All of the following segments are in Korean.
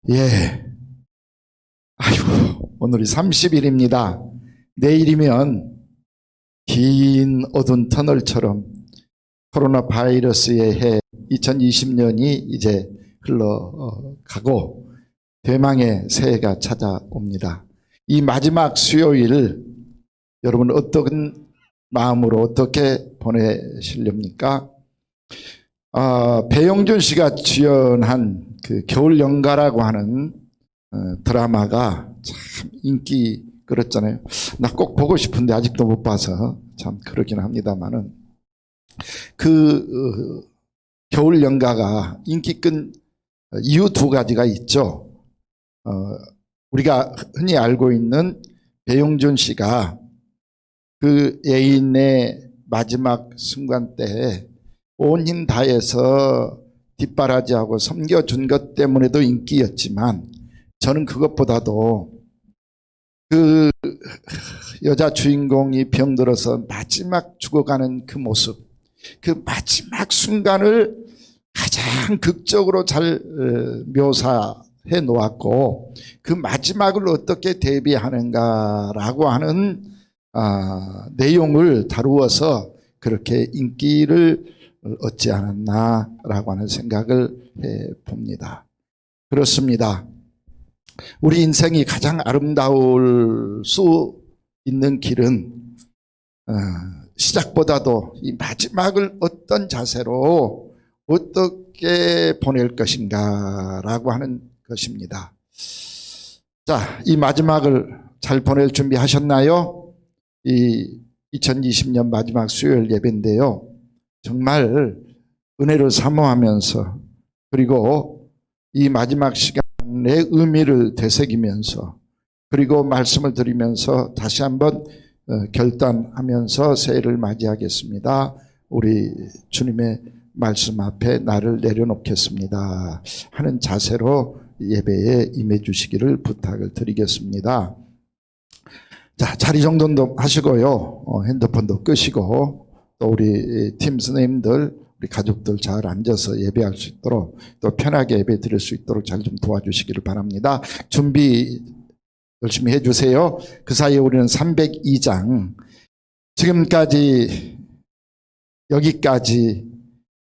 예. 아이고, 오늘이 30일입니다. 내일이면 긴 어두운 터널처럼 코로나 바이러스의 해 2020년이 이제 흘러가고 대망의 새해가 찾아옵니다. 이 마지막 수요일 여러분 어떤 마음으로 어떻게 보내시렵니까? 배용준 씨가 주연한 그 겨울연가라고 하는 드라마가 참 인기 끌었잖아요. 나 꼭 보고 싶은데 아직도 못 봐서 참 그러긴 합니다만은 그 겨울연가가 인기 끈 이유 두 가지가 있죠. 우리가 흔히 알고 있는 배용준 씨가 그 애인의 마지막 순간 때 온 힘 다해서 뒷바라지하고 섬겨준 것 때문에도 인기였지만 저는 그것보다도 그 여자 주인공이 병들어서 마지막 죽어가는 그 모습, 그 마지막 순간을 가장 극적으로 잘 묘사해 놓았고 그 마지막을 어떻게 대비하는가라고 하는 내용을 다루어서 그렇게 인기를 얻지 않았나라고 하는 생각을 해봅니다. 그렇습니다. 우리 인생이 가장 아름다울 수 있는 길은 시작보다도 이 마지막을 어떤 자세로 어떻게 보낼 것인가라고 하는 것입니다. 자, 이 마지막을 잘 보낼 준비하셨나요? 이 2020년 마지막 수요일 예배인데요. 정말 은혜를 사모하면서 그리고 이 마지막 시간의 의미를 되새기면서 그리고 말씀을 드리면서 다시 한번 결단하면서 새해를 맞이하겠습니다. 우리 주님의 말씀 앞에 나를 내려놓겠습니다 하는 자세로 예배에 임해 주시기를 부탁을 드리겠습니다. 자, 자리 정돈도 하시고요. 핸드폰도 끄시고 또 우리 팀 선생님들 우리 가족들 잘 앉아서 예배할 수 있도록 또 편하게 예배 드릴 수 있도록 잘 좀 도와주시기를 바랍니다. 준비 열심히 해주세요. 그 사이에 우리는 302장 지금까지 여기까지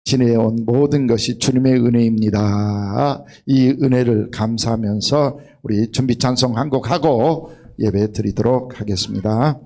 지내온 모든 것이 주님의 은혜입니다. 이 은혜를 감사하면서 우리 준비 찬송 한 곡 하고 예배 드리도록 하겠습니다.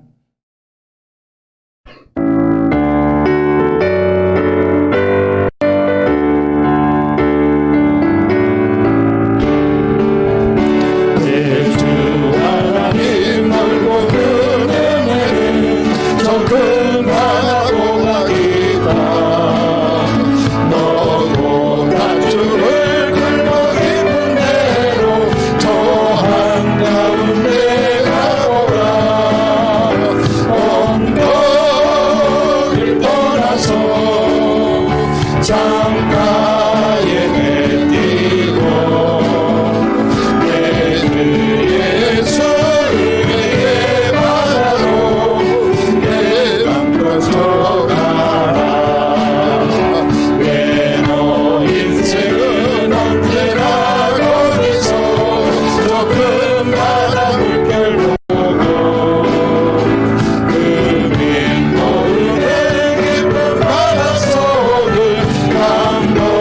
감동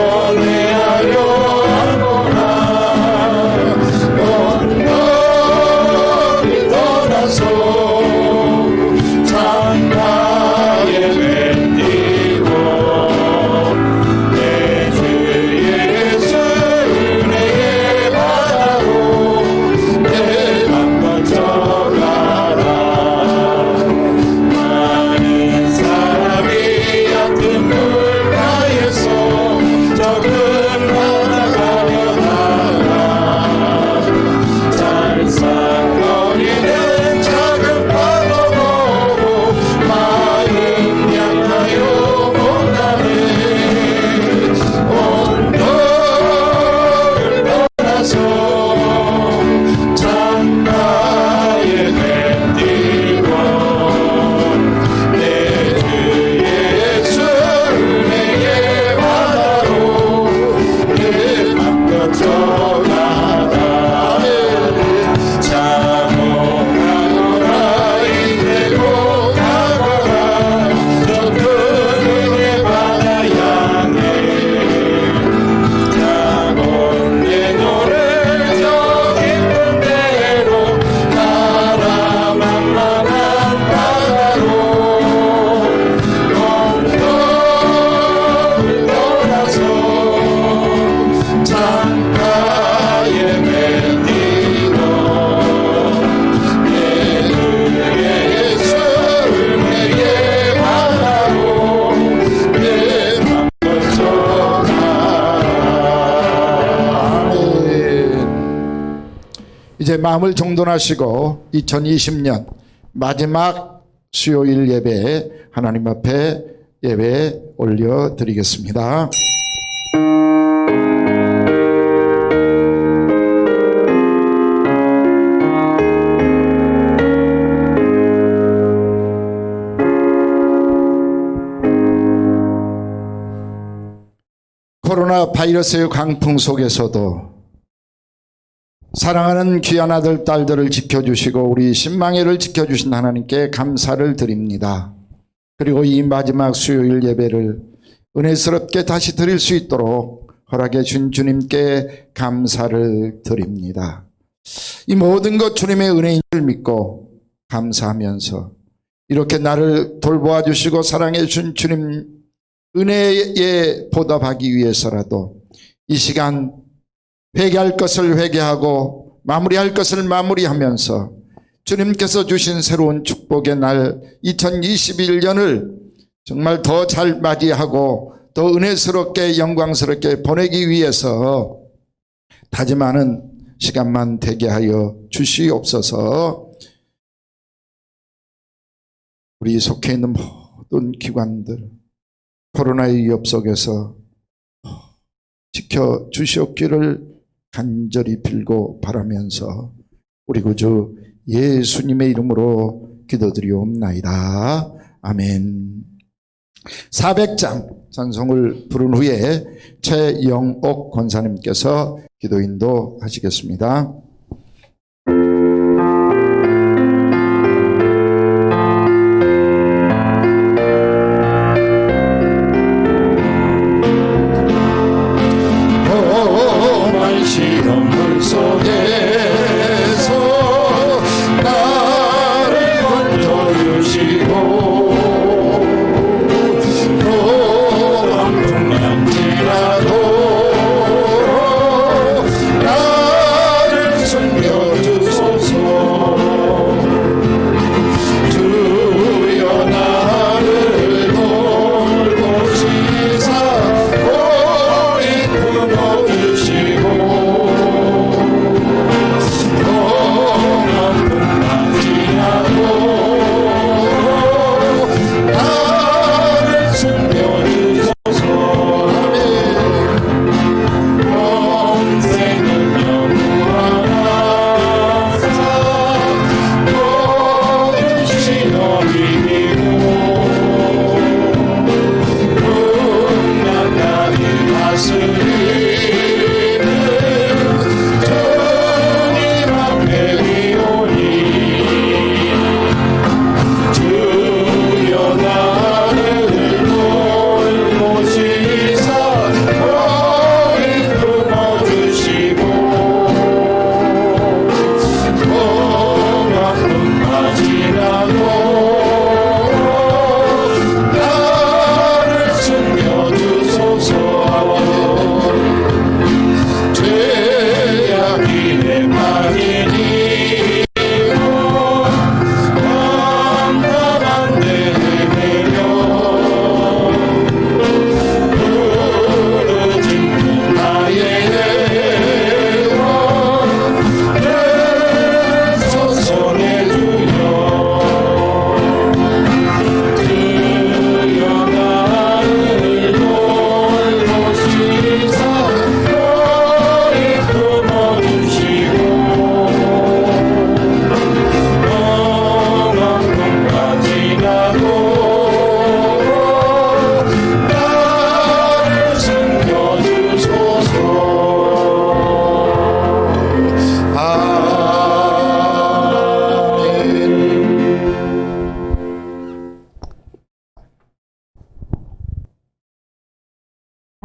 이제 마음을 정돈하시고 2020년 마지막 수요일 예배 하나님 앞에 예배 올려드리겠습니다. 코로나 바이러스의 강풍 속에서도 사랑하는 귀한 아들, 딸들을 지켜주시고 우리 신망회를 지켜주신 하나님께 감사를 드립니다. 그리고 이 마지막 수요일 예배를 은혜스럽게 다시 드릴 수 있도록 허락해 준 주님께 감사를 드립니다. 이 모든 것 주님의 은혜인 줄 믿고 감사하면서 이렇게 나를 돌보아 주시고 사랑해 준 주님 은혜에 보답하기 위해서라도 이 시간 회개할 것을 회개하고 마무리할 것을 마무리하면서 주님께서 주신 새로운 축복의 날 2021년을 정말 더 잘 맞이하고 더 은혜스럽게 영광스럽게 보내기 위해서 다짐하는 시간만 되게 하여 주시옵소서. 우리 속해 있는 모든 기관들 코로나의 위협 속에서 지켜주시옵기를 간절히 빌고 바라면서 우리 구주 예수님의 이름으로 기도드리옵나이다. 아멘. 400장 찬송을 부른 후에 최영옥 권사님께서 기도 인도하시겠습니다.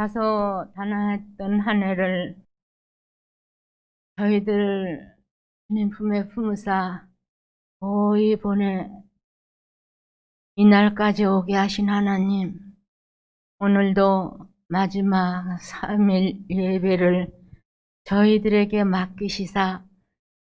다소다난했던 한 해를 저희들 주님 품에 품으사 거의 보내 이날까지 오게 하신 하나님, 오늘도 마지막 3일 예배를 저희들에게 맡기시사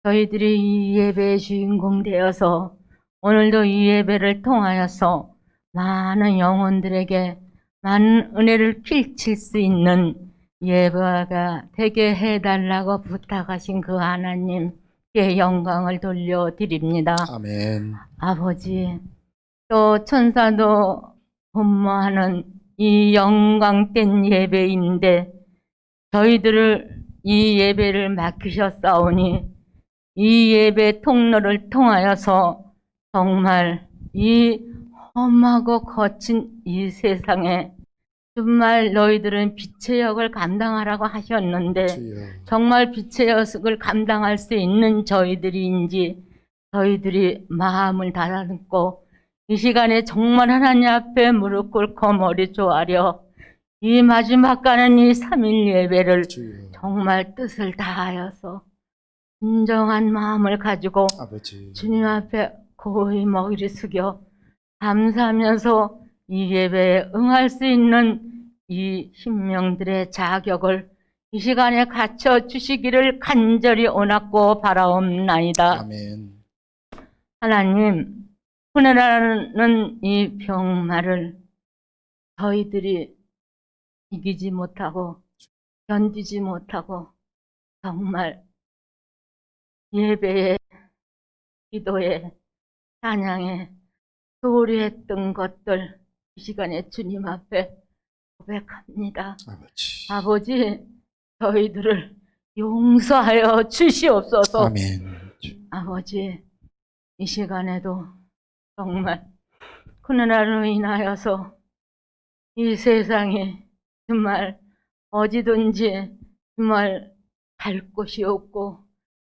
저희들이 이 예배의 주인공 되어서 오늘도 이 예배를 통하여서 많은 영혼들에게 많은 은혜를 끼칠 수 있는 예배가 되게 해달라고 부탁하신 그 하나님 께 영광을 돌려드립니다. 아멘. 아버지, 또 천사도 분모하는 이 영광된 예배인데 저희들을 이 예배를 맡기셨사오니 이 예배 통로를 통하여서 정말 이 험하고 거친 이 세상에 정말 너희들은 빛의 역을 감당하라고 하셨는데 주여. 정말 빛의 역을 감당할 수 있는 저희들인지 저희들이 마음을 다잡고 이 시간에 정말 하나님 앞에 무릎 꿇고 머리 조아려 이 마지막 가는 이 3일 예배를 주여. 정말 뜻을 다하여서 진정한 마음을 가지고 아버지. 주님 앞에 고이 머리를 숙여 감사하면서 이 예배에 응할 수 있는 이 신명들의 자격을 이 시간에 갖춰 주시기를 간절히 원하고 바라옵나이다. 아멘. 하나님, 코로나라는 이 병마를 저희들이 이기지 못하고 견디지 못하고 정말 예배에 기도에 찬양에 소홀히 했던 것들 이 시간에 주님 앞에 고백합니다. 아버지. 아버지, 저희들을 용서하여 주시옵소서. 아멘. 아버지, 이 시간에도 정말 코로나로 인하여서 이 세상에 정말 어디든지 정말 갈 곳이 없고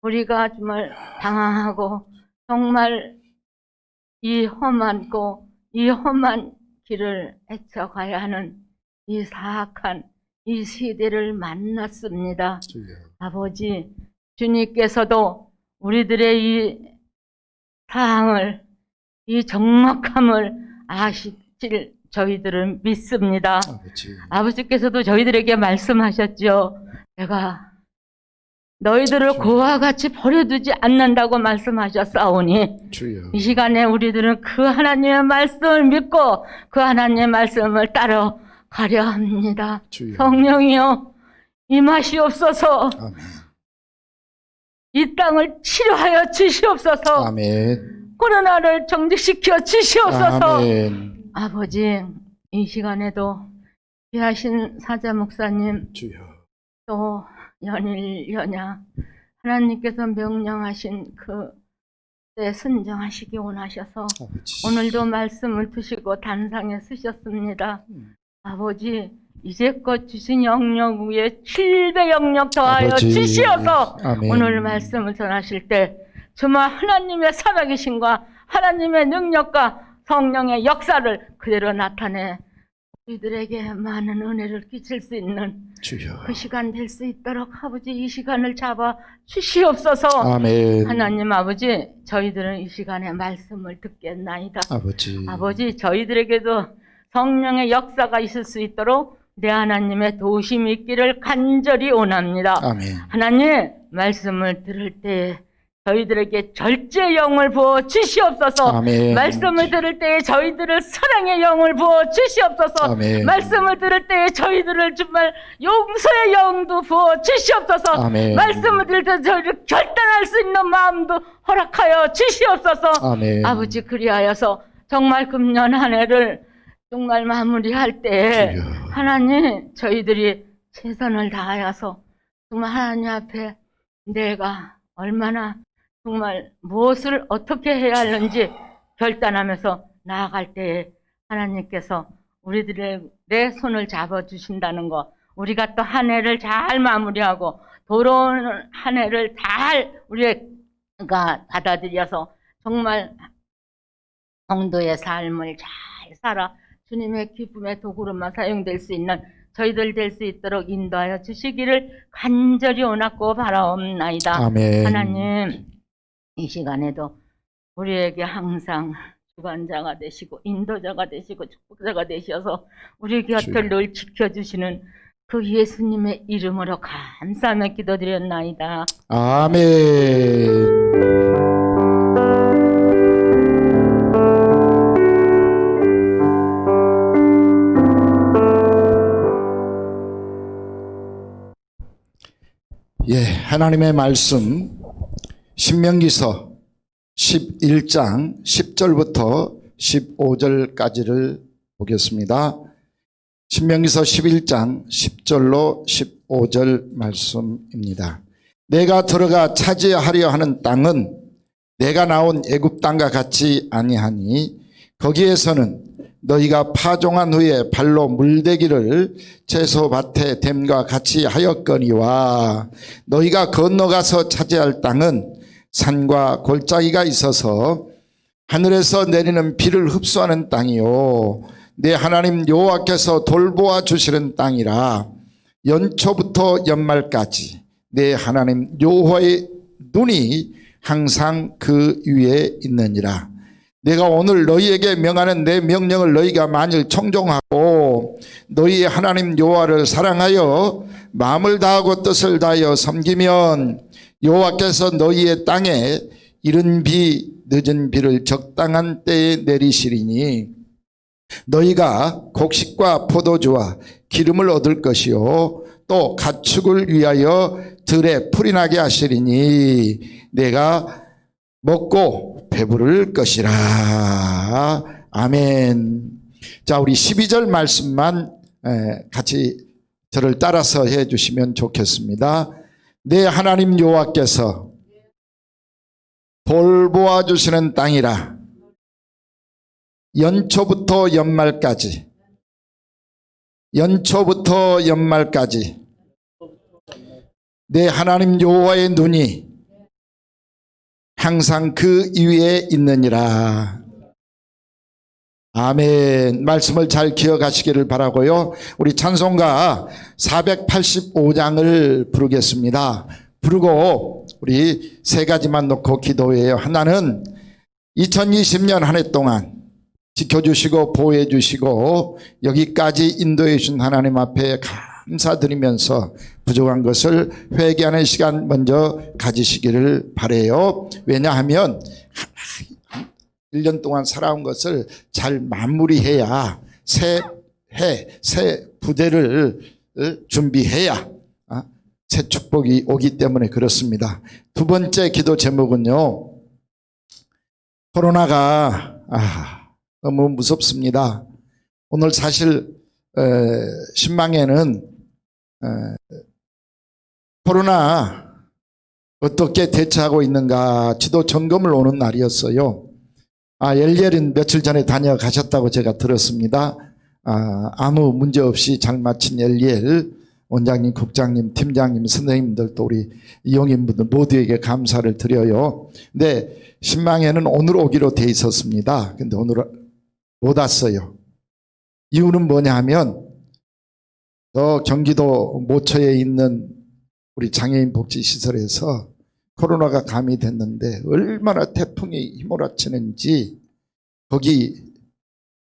우리가 정말 당황하고 정말 이 험하고 이 험한 길을 헤쳐가야 하는 이 사악한 이 시대를 만났습니다. 주여. 아버지, 주님께서도 우리들의 이 사항을, 이 적막함을 아실 저희들은 믿습니다. 아버지. 아버지께서도 저희들에게 말씀하셨죠. 내가 너희들을 고와 같이 버려두지 않는다고 말씀하셨사오니 주여. 이 시간에 우리들은 그 하나님의 말씀을 믿고 그 하나님의 말씀을 따라 가려 합니다. 주여. 성령이여 임하시옵소서. 아멘. 이 땅을 치료하여 주시옵소서. 아멘. 코로나를 정지시켜 주시옵소서. 아멘. 아버지, 이 시간에도 귀하신 사자 목사님 주여. 또 연일 연야 하나님께서 명령하신 그때 순종하시기 원하셔서 아버지. 오늘도 말씀을 두시고 단상에 쓰셨습니다. 아버지, 이제껏 주신 영역 위에 7배 영역 더하여 아버지. 주시어서 아멘. 오늘 말씀을 전하실 때 정말 하나님의 살아계심과 하나님의 능력과 성령의 역사를 그대로 나타내 우리들에게 많은 은혜를 끼칠 수 있는 주여. 그 시간 될 수 있도록 아버지 이 시간을 잡아 주시옵소서. 아멘. 하나님 아버지, 저희들은 이 시간에 말씀을 듣겠나이다. 아버지. 아버지, 저희들에게도 성령의 역사가 있을 수 있도록 내 하나님의 도우심이 있기를 간절히 원합니다. 아멘. 하나님, 말씀을 들을 때 저희들에게 절제 영을 부어 주시옵소서. 아멘. 말씀을 들을 때에 저희들을 사랑의 영을 부어 주시옵소서. 아멘. 말씀을 들을 때에 저희들을 정말 용서의 영도 부어 주시옵소서. 아멘. 말씀을 들을 때 저희를 결단할 수 있는 마음도 허락하여 주시옵소서. 아멘. 아버지, 그리하여서 정말 금년 한 해를 정말 마무리할 때 주여. 하나님, 저희들이 최선을 다하여서 정말 하나님 앞에 내가 얼마나 정말 무엇을 어떻게 해야 하는지 결단하면서 나아갈 때에 하나님께서 우리들의 내 손을 잡아주신다는 것, 우리가 또 한 해를 잘 마무리하고 돌아오는 한 해를 잘 우리가 받아들여서 정말 성도의 삶을 잘 살아 주님의 기쁨의 도구로만 사용될 수 있는 저희들 될 수 있도록 인도하여 주시기를 간절히 원하고 바라옵나이다. 아멘. 하나님, 이 시간에도 우리에게 항상 주관자가 되시고 인도자가 되시고 축복자가 되셔서 우리 곁을 늘 지켜주시는 그 예수님의 이름으로 감사하며 기도드렸나이다. 아멘. 예, 하나님의 말씀 신명기서 11장 10절부터 15절까지를 보겠습니다. 신명기서 11장 10절로 15절 말씀입니다. 내가 들어가 차지하려 하는 땅은 내가 나온 애굽 땅과 같이 아니하니 거기에서는 너희가 파종한 후에 발로 물대기를 채소밭에 댐과 같이 하였거니와 너희가 건너가서 차지할 땅은 산과 골짜기가 있어서 하늘에서 내리는 비를 흡수하는 땅이요 내 하나님 여호와께서 돌보아 주시는 땅이라 연초부터 연말까지 내 하나님 여호와의 눈이 항상 그 위에 있느니라. 내가 오늘 너희에게 명하는 내 명령을 너희가 만일 청종하고 너희의 하나님 여호와를 사랑하여 마음을 다하고 뜻을 다하여 섬기면 여호와께서 너희의 땅에 이른 비 늦은 비를 적당한 때에 내리시리니 너희가 곡식과 포도주와 기름을 얻을 것이요 또 가축을 위하여 들에 풀이 나게 하시리니 내가 먹고 배부를 것이라. 아멘. 자, 우리 12절 말씀만 같이 저를 따라서 해 주시면 좋겠습니다. 내 하나님 여호와께서 돌보아 주시는 땅이라 연초부터 연말까지 내 하나님 여호와의 눈이 항상 그 위에 있느니라. 아멘. 말씀을 잘 기억하시기를 바라고요. 우리 찬송가 485장을 부르겠습니다. 부르고 우리 세 가지만 놓고 기도해요. 하나는 2020년 한 해 동안 지켜주시고 보호해 주시고 여기까지 인도해 주신 하나님 앞에 감사드리면서 부족한 것을 회개하는 시간 먼저 가지시기를 바라요. 왜냐하면 1년 동안 살아온 것을 잘 마무리해야 새 부대를 준비해야 새 축복이 오기 때문에 그렇습니다. 두 번째 기도 제목은요. 코로나가 너무 무섭습니다. 오늘 사실 신망에는 코로나 어떻게 대처하고 있는가 지도 점검을 오는 날이었어요. 엘리엘은 며칠 전에 다녀가셨다고 제가 들었습니다. 아무 문제 없이 잘 마친 엘리엘 원장님, 국장님, 팀장님, 선생님들 또 우리 이용인분들 모두에게 감사를 드려요. 근데 신망에는 오늘 오기로 돼 있었습니다. 근데 오늘 못 왔어요. 이유는 뭐냐 하면 저 경기도 모처에 있는 우리 장애인 복지시설에서 코로나가 감염됐는데 얼마나 태풍이 휘몰아치는지 거기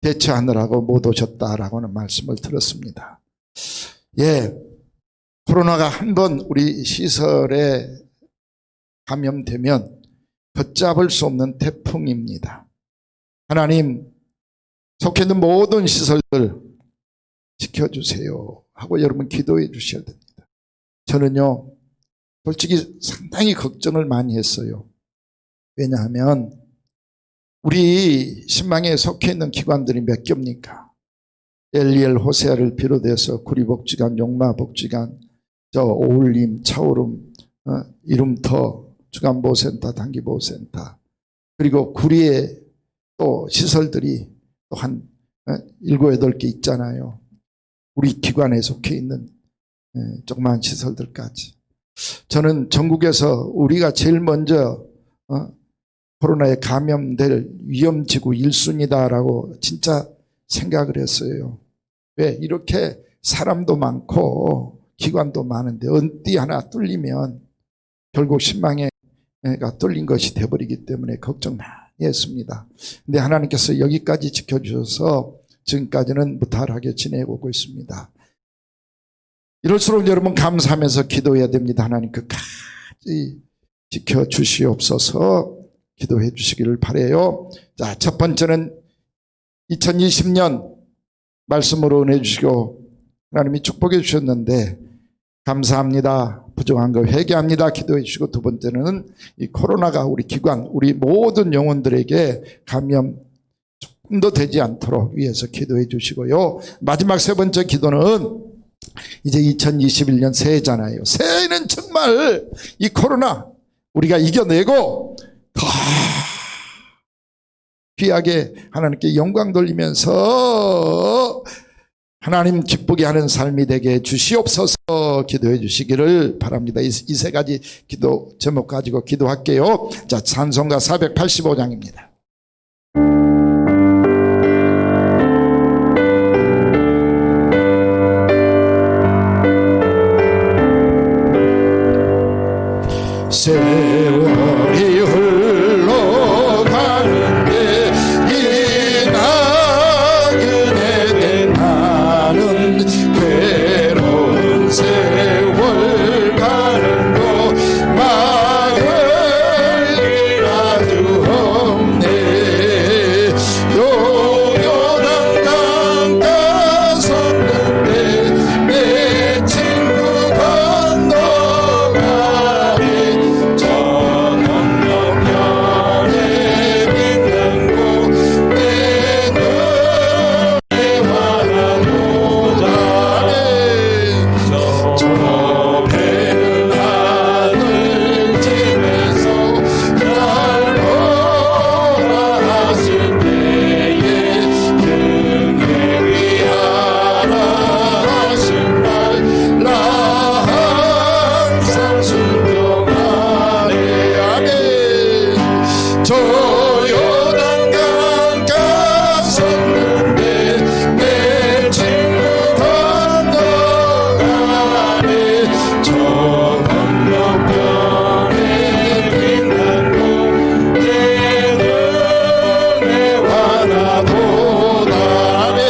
대처하느라고 못 오셨다라고는 말씀을 들었습니다. 예, 코로나가 한번 우리 시설에 감염되면 걷잡을 수 없는 태풍입니다. 하나님 속해 있는 모든 시설들 지켜주세요 하고 여러분 기도해 주셔야 됩니다. 저는요 솔직히 상당히 걱정을 많이 했어요. 왜냐하면 우리 신망에 속해 있는 기관들이 몇 개입니까? 엘리엘 호세아를 비롯해서 구리복지관, 용마복지관, 저 오울림, 차오름, 이름터, 주간보호센터, 단기보호센터 그리고 구리에 또 시설들이 또 한 7, 8개 있잖아요. 우리 기관에 속해 있는 조그마한 시설들까지. 저는 전국에서 우리가 제일 먼저 코로나에 감염될 위험지구 1순위다라고 진짜 생각을 했어요. 왜? 이렇게 사람도 많고 기관도 많은데 언띠 하나 뚫리면 결국 신망회가 뚫린 것이 돼버리기 때문에 걱정 많이 했습니다. 근데 하나님께서 여기까지 지켜주셔서 지금까지는 무탈하게 지내고 있습니다. 이럴수록 여러분 감사하면서 기도해야 됩니다. 하나님 끝까지 지켜주시옵소서. 기도해 주시기를 바라요. 자, 첫 번째는 2020년 말씀으로 은혜 주시고 하나님이 축복해 주셨는데 감사합니다. 부족한 거 회개합니다. 기도해 주시고, 두 번째는 이 코로나가 우리 기관, 우리 모든 영혼들에게 감염 조금도 되지 않도록 위해서 기도해 주시고요. 마지막 세 번째 기도는 이제 2021년 새해잖아요. 새해는 정말 이 코로나 우리가 이겨내고 더 귀하게 하나님께 영광 돌리면서 하나님 기쁘게 하는 삶이 되게 주시옵소서. 기도해 주시기를 바랍니다. 이 세 가지 기도 제목 가지고 기도할게요. 자, 찬송가 485장입니다. 세월이 흘러가는데 이 나그네들 나는 괴로운 세월 가는 거 막을 길 아주 없네. 요요단 강 가섰는데 내 친구 건너가네. 저 건너편에 빛난 곳 내 눈에 환하도다네. 저 배는 하늘집에서 날 보라 하실 때에 등에 위하라 하신 말 나 항상 순종하네. 아멘. 저 요단강 갔었는데 내 친구 건너가네. 저 건너편에 빛난 곳 내 눈에 환하도다. 아멘.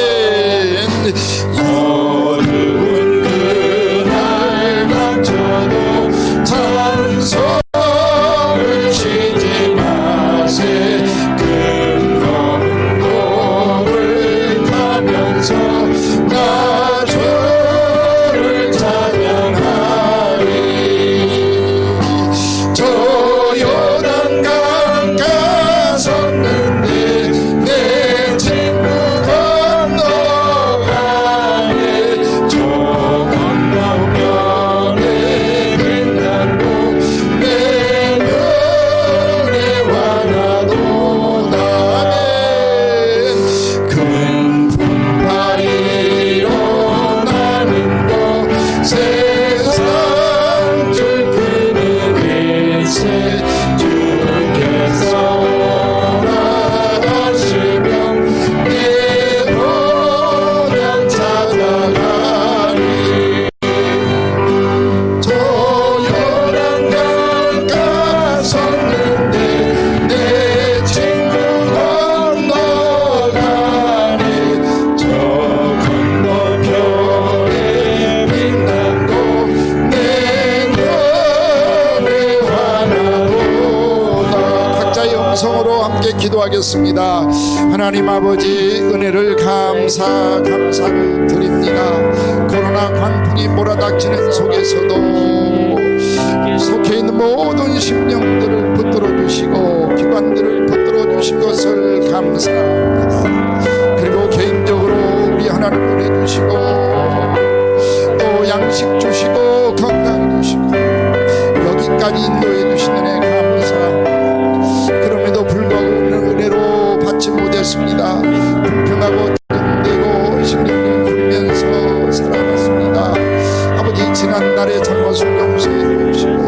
어두운 그날 닥쳐도 찬송을 쉬지 마세. 금검은 돌을 타면서 나 주를 찬양하리. 저 요단강 갔었는데 내 친구 건너가네. 저 건너편에 빛난 곳 내 눈에 환하도다. 아멘. 큰 분파리로 나는 거 세상 줄기는 일세 주께서 오라 하시면 내 도량 찾아가리. 저 요단강 갔었는데 내 친구 건너가네. 저 건너편에 빛난 곳 내 눈에 환하도다. 각자의 음성으로 함께 기도하겠습니다. 하나님 아버지, 은혜를 감사를 드립니다. 코로나 광풍이 몰아닥치는 속에서도 속해 있는 모든 심령들을 붙들어 주시고 기관들을 붙들어 주신 것을 감사합니다. 그리고 개인적으로 우리 하나님 은혜 주시고 또 양식 주시고 건강 주시고 여기까지 인도해 주신 은혜 감사합니다. 그럼에도 불구하고 우리는 은혜로 받지 못했습니다. 불평하고 되고 심령을 풀면서 살아갔습니다. 아버지, 지난날의 잘못을 용서해 주시고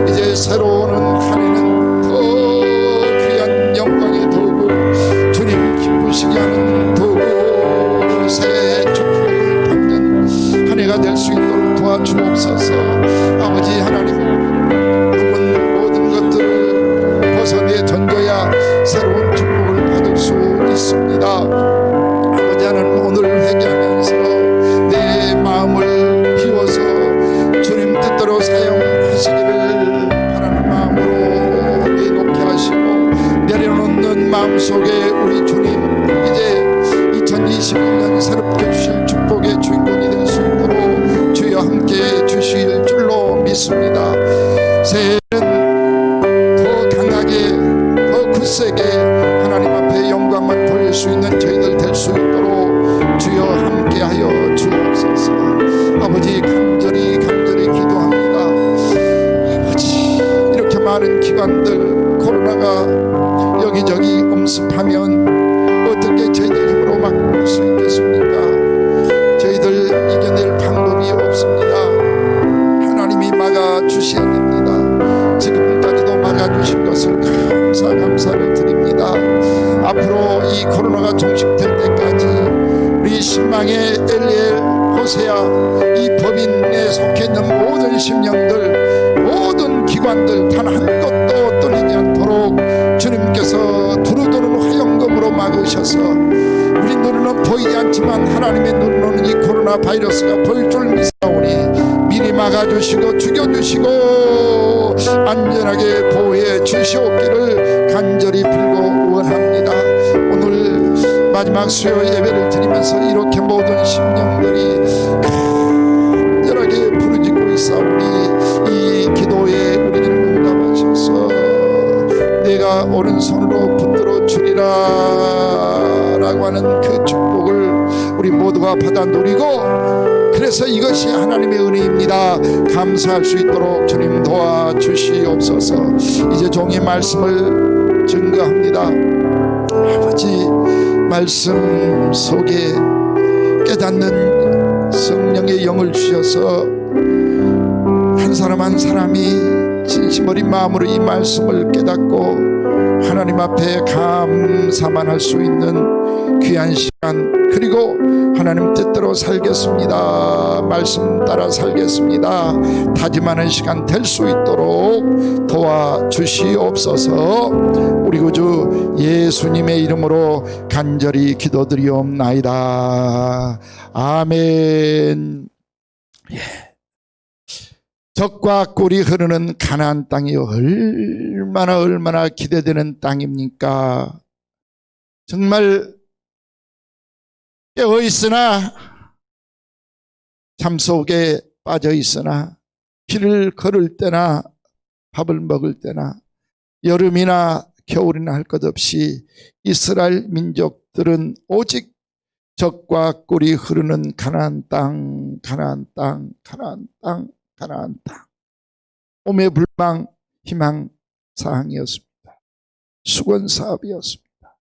이제 새로 오는 한 해는 더 귀한 영광의 도구, 주님 기쁘시게 하는 도구, 새해 축복을 받는 한 해가 될 수 있도록 도와주옵소서. 아버지 하나님, 남은 모든 것들을 벗어내 던져야 새로운 축복을 받을 수 있습니다. 아버지 하나님, 오늘 회개하면서 내 마음을 비워서 주님 뜻대로 사용하시기를 바라는 마음으로 내놓게 하시고, 내려놓는 마음속에 우리 주님 이제 2021년 새롭게 주실 축복의 주인공이 될 수 있도록 주여 함께 주실 없습니다. 새해는 더 강하게 더 굳세게 하나님 앞에 영광만 돌릴 수 있는 저희들 될 수 있도록 주여 함께하여 주옵소서. 아버지 간절히 기도합니다. 아버지 이렇게 많은 기관들 코로나가 여기저기 엄습하면 어떻게 저희들 힘으로 막을 수 있겠습니까? 저희들 이겨낼 방법이 없습니다. 하나님이 막아주셔야 됩니다. 지금까지도 막아주신 것을 감사를 드립니다. 앞으로 이 코로나가 종식될 때까지 우리 신망의 엘리엘 호세아 이 법인에 속해 있는 모든 심령들 모든 기관들 단 한 곳도 떨리지 않도록 주님께서 두루두루 화영검으로 막으셔서 우리 눈으로는 보이지 않지만 하나님의 눈으로는 이 코로나 바이러스가 보일 줄 믿사오니 미리 막아주시고 죽여주시고 안전하게 보호해 주시옵기를 간절히 빌고 원합니다. 오늘 마지막 수요 예배를 드리면서 이렇게 모든 심령들이 간절하게 부르짖고 있사오니 이 기도에 우리를 응답하셔서 내가 오른손으로 붙들어 주리라 라고 하는 그 축복을 우리 모두가 받아 누리고 그래서 이것이 하나님의 은혜입니다. 감사할 수 있도록 주님 도와주시옵소서. 이제 종의 말씀을 증거합니다. 아버지 말씀 속에 깨닫는 성령의 영을 주셔서 한 사람 한 사람이 진심 어린 마음으로 이 말씀을 깨닫고 하나님 앞에 감사만 할 수 있는 귀한 시간 그리고 하나님 뜻대로 살겠습니다. 말씀 따라 살겠습니다. 다짐하는 시간 될 수 있도록 도와주시옵소서. 우리 구주 예수님의 이름으로 간절히 기도드리옵나이다. 아멘. 젖과 꿀이 흐르는 가나안 땅이 얼마나 기대되는 땅입니까? 정말 깨어 있으나 잠 속에 빠져 있으나 길을 걸을 때나 밥을 먹을 때나 여름이나 겨울이나 할 것 없이 이스라엘 민족들은 오직 젖과 꿀이 흐르는 가나안 땅, 가나안 땅, 가나안 땅, 가나안 땅. 오매불망 희망 사항이었습니다. 수건 사업이었습니다.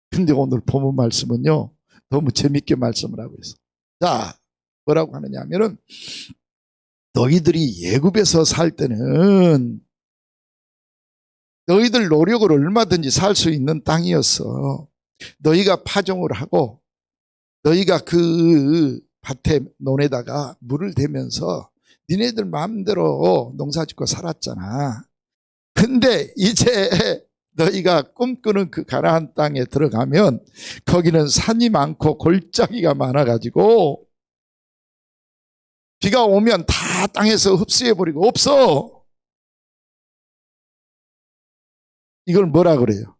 근데 오늘 본문 말씀은요 너무 재밌게 말씀을 하고 있어. 자, 뭐라고 하느냐 하면은 너희들이 애굽에서 살 때는 너희들 노력을 얼마든지 살 수 있는 땅이었어. 너희가 파종을 하고 너희가 그 밭에 논에다가 물을 대면서 니네들 마음대로 농사짓고 살았잖아. 근데 이제 너희가 꿈꾸는 그 가나안 땅에 들어가면 거기는 산이 많고 골짜기가 많아가지고 비가 오면 다 땅에서 흡수해버리고 없어. 이걸 뭐라 그래요?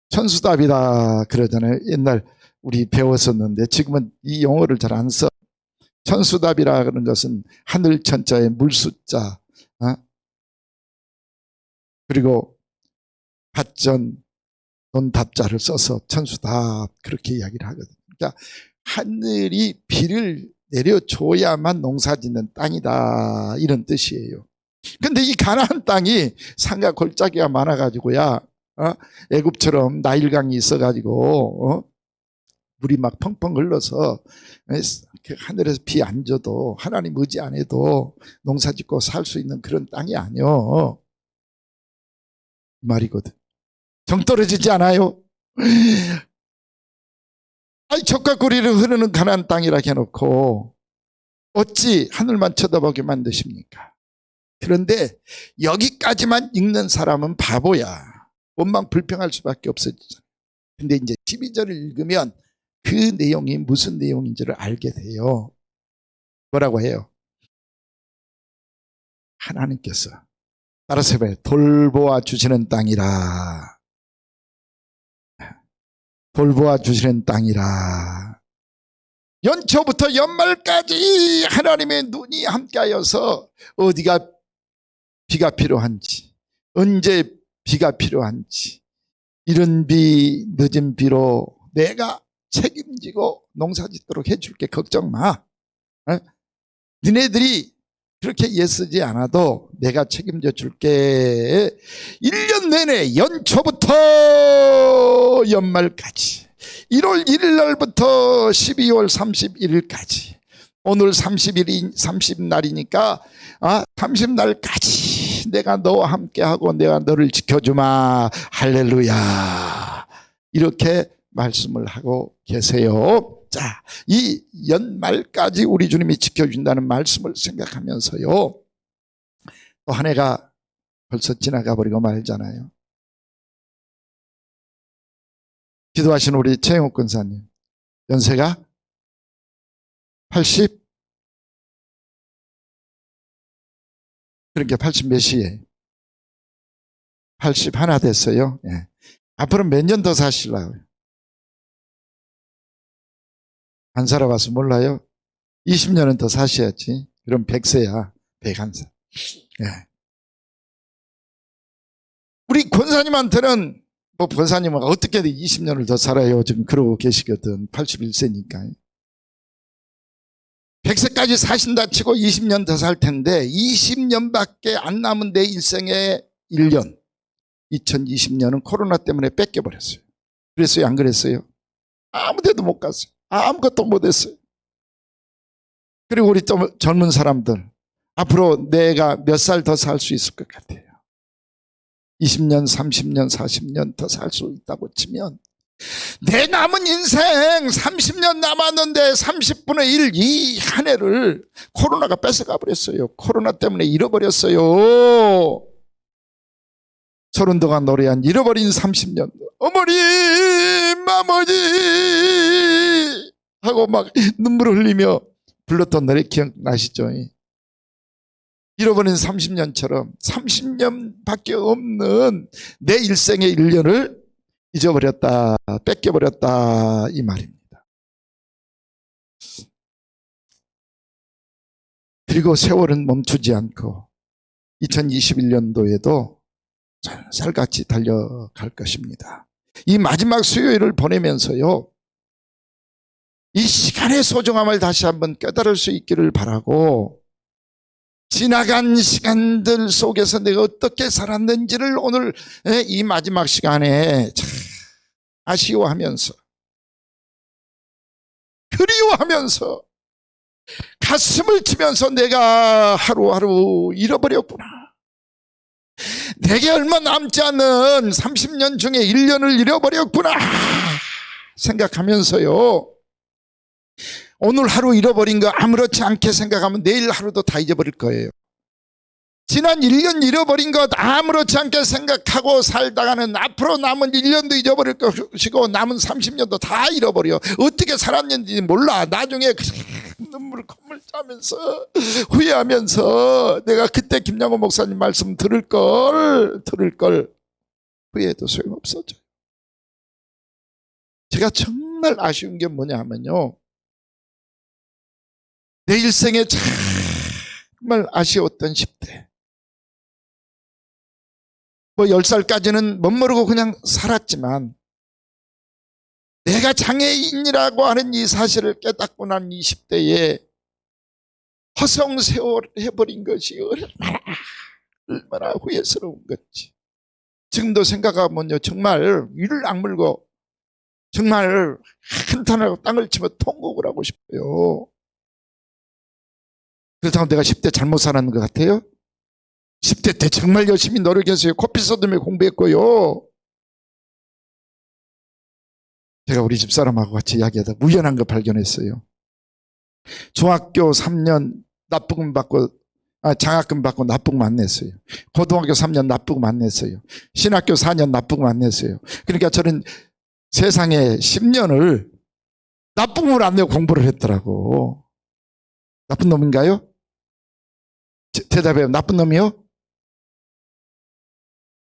천수답이다 그러잖아요. 옛날 우리 배웠었는데 지금은 이 용어를 잘 안 써. 천수답이라는 것은 하늘 천자에 물숫자 그리고 밭전 논답자를 써서 천수답 그렇게 이야기를 하거든요. 그러니까 하늘이 비를 내려줘야만 농사짓는 땅이다 이런 뜻이에요. 근데 이 가나안 땅이 산과 골짜기가 많아가지고야 애굽처럼 나일강이 있어가지고 물이 막 펑펑 흘러서 하늘에서 비 안 줘도 하나님 의지 안 해도 농사짓고 살 수 있는 그런 땅이 아니요 말이거든. 정 떨어지지 않아요? 아이 젖과 꿀이를 흐르는 가나안 땅이라 해놓고 어찌 하늘만 쳐다보게 만드십니까? 그런데 여기까지만 읽는 사람은 바보야. 원망 불평할 수밖에 없어지잖아. 근데 이제 12절을 읽으면 그 내용이 무슨 내용인지를 알게 돼요. 뭐라고 해요? 하나님께서 따라서 해봐요. 돌보아 주시는 땅이라. 돌보아 주시는 땅이라. 연초부터 연말까지 하나님의 눈이 함께하여서 어디가 비가 필요한지, 언제 비가 필요한지, 이른 비 늦은 비로 내가 책임지고 농사짓도록 해줄게. 걱정 마. 너네들이 그렇게 애쓰지 않아도 내가 책임져 줄게. 1년 내내 연초부터 연말까지 1월 1일 날부터 12월 31일까지 오늘 30날이니까 30날까지 내가 너와 함께하고 내가 너를 지켜주마. 할렐루야. 이렇게 말씀을 하고 계세요. 자, 이 연말까지 우리 주님이 지켜준다는 말씀을 생각하면서요, 또 한 해가 벌써 지나가 버리고 말잖아요. 기도하신 우리 최영욱 권사님, 연세가 80? 그러니까 80 몇이에요? 81 됐어요. 예. 앞으로 몇 년 더 사시려고요? 안 살아봐서 몰라요? 20년은 더 사셔야지. 그럼 100세야. 101세. 예. 우리 권사님한테는 뭐 권사님은 어떻게든 20년을 더 살아요. 지금 그러고 계시거든. 81세니까. 100세까지 사신다 치고 20년 더 살 텐데 20년밖에 안 남은 내 일생의 1년. 2020년은 코로나 때문에 뺏겨버렸어요. 그랬어요? 안 그랬어요? 아무 데도 못 갔어요. 아무것도 못했어요. 그리고 우리 또 젊은 사람들, 앞으로 내가 몇 살 더 살 수 있을 것 같아요? 20년, 30년, 40년 더 살 수 있다고 치면 내 남은 인생 30년 남았는데 30분의 1 이 한 해를 코로나가 뺏어가 버렸어요. 코로나 때문에 잃어버렸어요. 서른도가 노래한 잃어버린 30년. 어머니, 아버지 하고 막 눈물을 흘리며 불렀던 노래 기억나시죠? 잃어버린 30년처럼 30년밖에 없는 내 일생의 1년을 잊어버렸다, 뺏겨버렸다 이 말입니다. 그리고 세월은 멈추지 않고 2021년도에도 살같이 달려갈 것입니다. 이 마지막 수요일을 보내면서요, 이 시간의 소중함을 다시 한번 깨달을 수 있기를 바라고, 지나간 시간들 속에서 내가 어떻게 살았는지를 오늘 이 마지막 시간에 참 아쉬워하면서, 그리워하면서, 가슴을 치면서 내가 하루하루 잃어버렸구나. 내게 얼마 남지 않은 30년 중에 1년을 잃어버렸구나 생각하면서요, 오늘 하루 잃어버린 거 아무렇지 않게 생각하면 내일 하루도 다 잊어버릴 거예요. 지난 1년 잃어버린 것 아무렇지 않게 생각하고 살다가는 앞으로 남은 1년도 잊어버릴 것이고 남은 30년도 다 잃어버려. 어떻게 살았는지 몰라. 나중에 눈물을 콧물 짜면서 후회하면서 내가 그때 김양호 목사님 말씀 들을 걸 후회해도 소용없어져요. 제가 정말 아쉬운 게 뭐냐 하면요, 내 일생에 정말 아쉬웠던 10대. 뭐 10살까지는 멋모르고 그냥 살았지만 내가 장애인이라고 하는 이 사실을 깨닫고 난 20대에 허송세월해버린 것이 얼마나 후회스러운 건지 지금도 생각하면요, 정말 이를 악물고 정말 한탄하고 땅을 치며 통곡을 하고 싶어요. 그렇다고 내가 10대 잘못 살았는 것 같아요? 10대 때 정말 열심히 노력했어요. 코피 쏟으며 공부했고요. 제가 우리 집사람하고 같이 이야기하다 우연한 거 발견했어요. 중학교 3년 납부금 받고 장학금 받고 납부금 안 냈어요. 고등학교 3년 납부금 안 냈어요. 신학교 4년 납부금 안 냈어요. 그러니까 저는 세상에 10년을 납부금을 안 내고 공부를 했더라고. 나쁜 놈인가요? 대답해요. 나쁜 놈이요?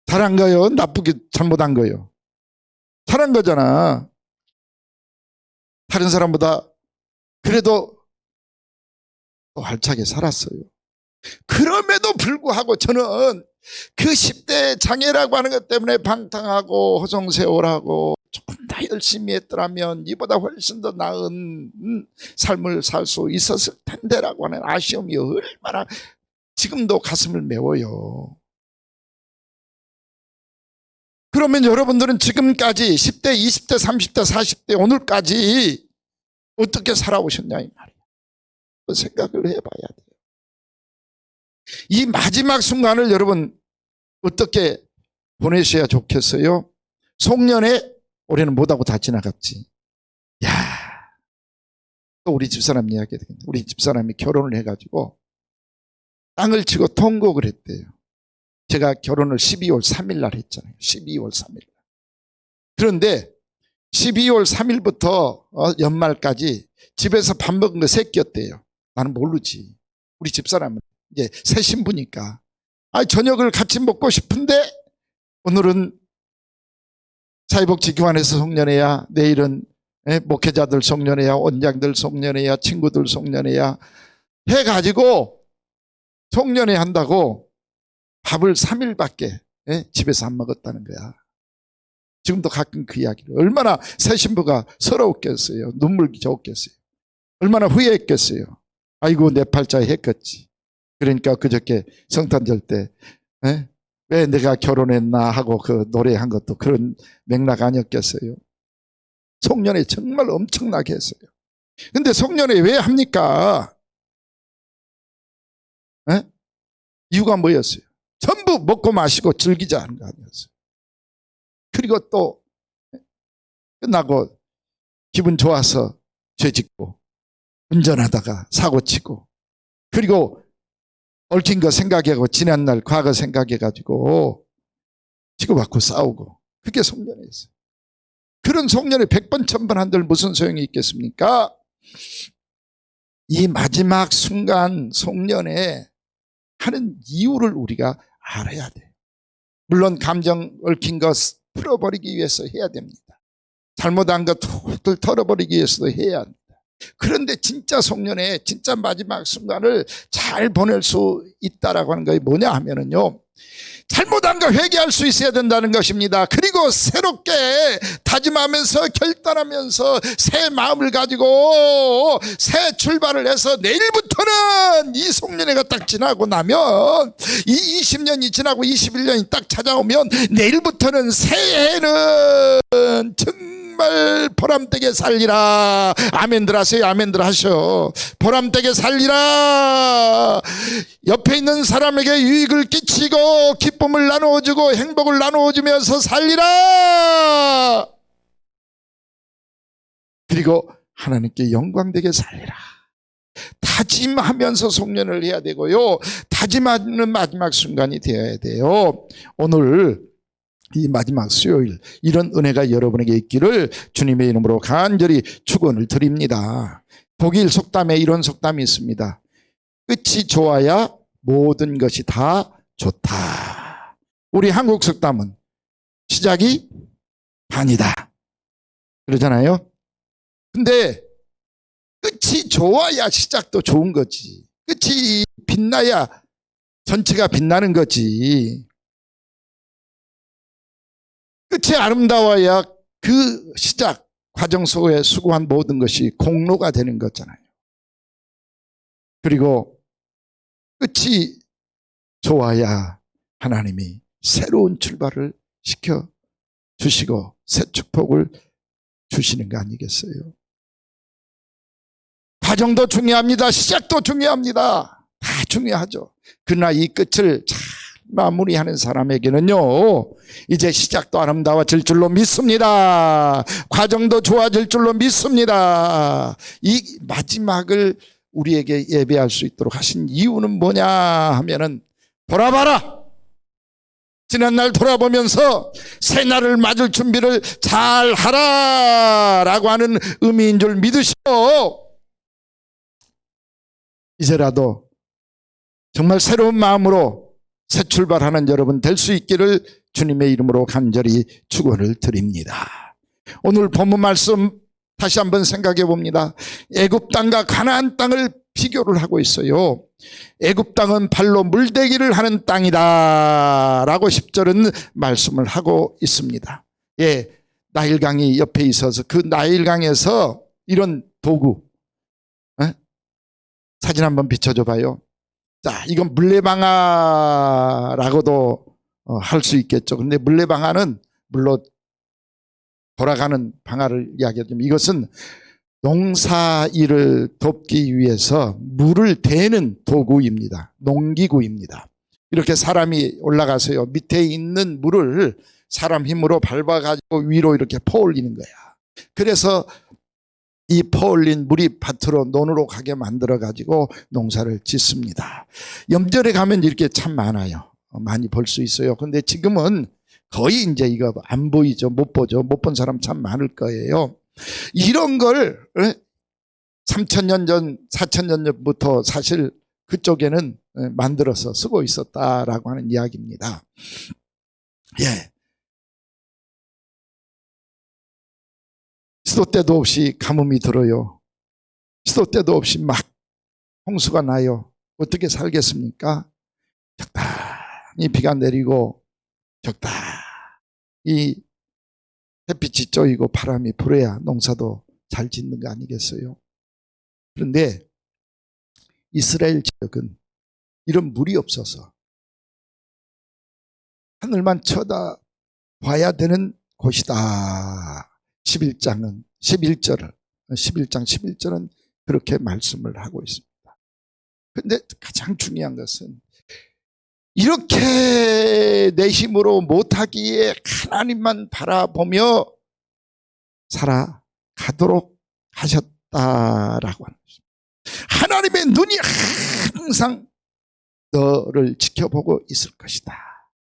잘한 거요? 나쁘게 잘못한 거요? 잘한 거잖아. 다른 사람보다 그래도 또 알차게 살았어요. 그럼에도 불구하고 저는 그 10대 장애라고 하는 것 때문에 방탕하고 허송세월하고 조금 더 열심히 했더라면 이보다 훨씬 더 나은 삶을 살 수 있었을 텐데라고 하는 아쉬움이 얼마나 지금도 가슴을 메워요. 그러면 여러분들은 지금까지 10대, 20대, 30대, 40대 오늘까지 어떻게 살아오셨냐 이 말이에요. 생각을 해봐야 돼요. 이 마지막 순간을 여러분 어떻게 보내셔야 좋겠어요? 송년회 올해는 못하고 다 지나갔지. 야, 또 우리 집사람 이야기 되겠네. 우리 집사람이 결혼을 해가지고 땅을 치고 통곡을 했대요. 제가 결혼을 12월 3일 날 했잖아요. 12월 3일. 그런데 12월 3일부터 연말까지 집에서 밥 먹은 거 3끼였대요. 나는 모르지. 우리 집사람은 이제 새 신부니까. 저녁을 같이 먹고 싶은데 오늘은 사회복지기관에서 송년회야, 내일은 목회자들 송년회야, 원장들 송년회야, 친구들 송년회야 해가지고 송년회 한다고 밥을 3일밖에 집에서 안 먹었다는 거야. 지금도 가끔 그 이야기를. 얼마나 새 신부가 서러웠겠어요. 눈물겨웠겠어요. 얼마나 후회했겠어요. 아이고 내 팔자에 했겠지. 그러니까 그저께 성탄절 때 왜 내가 결혼했나 하고 그 노래한 것도 그런 맥락 아니었겠어요. 송년회 정말 엄청나게 했어요. 근데 송년회 왜 합니까? 이유가 뭐였어요? 전부 먹고 마시고 즐기자 하는 거 아니었어요. 그리고 또 끝나고 기분 좋아서 죄 짓고 운전하다가 사고 치고 그리고 얽힌 거 생각하고 지난날 과거 생각해가지고 치고받고 싸우고 그게 송년회였어요. 그런 송년회 100번 1000번 한들 무슨 소용이 있겠습니까? 이 마지막 순간 송년회 하는 이유를 우리가 알아야 돼요. 물론 감정 얽힌 것 풀어버리기 위해서 해야 됩니다. 잘못한 것 툴툴 털어버리기 위해서도 해야 합니다. 그런데 진짜 송년회 진짜 마지막 순간을 잘 보낼 수 있다라고 하는 것이 뭐냐 하면은요, 잘못한 거 회개할 수 있어야 된다는 것입니다. 그리고 새롭게 다짐하면서 결단하면서 새 마음을 가지고 새 출발을 해서 내일부터는 이 송년회가 딱 지나고 나면 이 20년이 지나고 21년이 딱 찾아오면 내일부터는 새해는 정말 보람되게 살리라. 아멘들 하세요. 아멘들 하셔. 보람되게 살리라. 옆에 있는 사람에게 유익을 끼치고 기쁨을 나누어주고 행복을 나누어주면서 살리라. 그리고 하나님께 영광되게 살리라. 다짐하면서 송년을 해야 되고요. 다짐하는 마지막 순간이 되어야 돼요. 오늘 이 마지막 수요일 이런 은혜가 여러분에게 있기를 주님의 이름으로 간절히 축원을 드립니다. 독일 속담에 이런 속담이 있습니다. 끝이 좋아야 모든 것이 다 좋다. 우리 한국 속담은 시작이 반이다 그러잖아요. 근데 끝이 좋아야 시작도 좋은 거지. 끝이 빛나야 전체가 빛나는 거지. 끝이 아름다워야 그 시작 과정 속에 수고한 모든 것이 공로가 되는 거잖아요. 그리고 끝이 좋아야 하나님이 새로운 출발을 시켜 주시고 새 축복을 주시는 거 아니겠어요? 과정도 중요합니다. 시작도 중요합니다. 다 중요하죠. 그러나 이 끝을 잘 마무리하는 사람에게는요, 이제 시작도 아름다워질 줄로 믿습니다. 과정도 좋아질 줄로 믿습니다. 이 마지막을 우리에게 예배할 수 있도록 하신 이유는 뭐냐 하면은, 돌아봐라. 지난날 돌아보면서 새날을 맞을 준비를 잘 하라라고 하는 의미인 줄 믿으시고, 이제라도 정말 새로운 마음으로 새 출발하는 여러분 될 수 있기를 주님의 이름으로 간절히 축원을 드립니다. 오늘 본문 말씀 다시 한번 생각해 봅니다. 애굽 땅과 가나안 땅을 비교를 하고 있어요. 애굽 땅은 발로 물대기를 하는 땅이다라고 10절은 말씀을 하고 있습니다. 예, 나일강이 옆에 있어서 그 나일강에서 이런 도구, 사진 한번 비춰줘 봐요. 자, 이건 물레방아라고도 할 수 있겠죠. 근데 물레방아는 물로 돌아가는 방아를 이야기하지만 이것은 농사 일을 돕기 위해서 물을 대는 도구입니다. 농기구입니다. 이렇게 사람이 올라가서요, 밑에 있는 물을 사람 힘으로 밟아가지고 위로 이렇게 퍼올리는 거야. 그래서 이 퍼올린 물이 밭으로 논으로 가게 만들어가지고 농사를 짓습니다. 염절에 가면 이렇게 참 많아요. 많이 볼 수 있어요. 근데 지금은 거의 이제 이거 안 보이죠. 못 보죠. 못 본 사람 참 많을 거예요. 이런 걸 3,000년 전, 4,000년 전부터 사실 그쪽에는 만들어서 쓰고 있었다라고 하는 이야기입니다. 예. 시도 때도 없이 가뭄이 들어요. 시도 때도 없이 막 홍수가 나요. 어떻게 살겠습니까? 적당히 비가 내리고 적당히 햇빛이 쪼이고 바람이 불어야 농사도 잘 짓는 거 아니겠어요? 그런데 이스라엘 지역은 이런 물이 없어서 하늘만 쳐다봐야 되는 곳이다. 11장 11절은 그렇게 말씀을 하고 있습니다. 그런데 가장 중요한 것은 이렇게 내 힘으로 못하기에 하나님만 바라보며 살아가도록 하셨다라고 하는 것입니다. 하나님의 눈이 항상 너를 지켜보고 있을 것이다.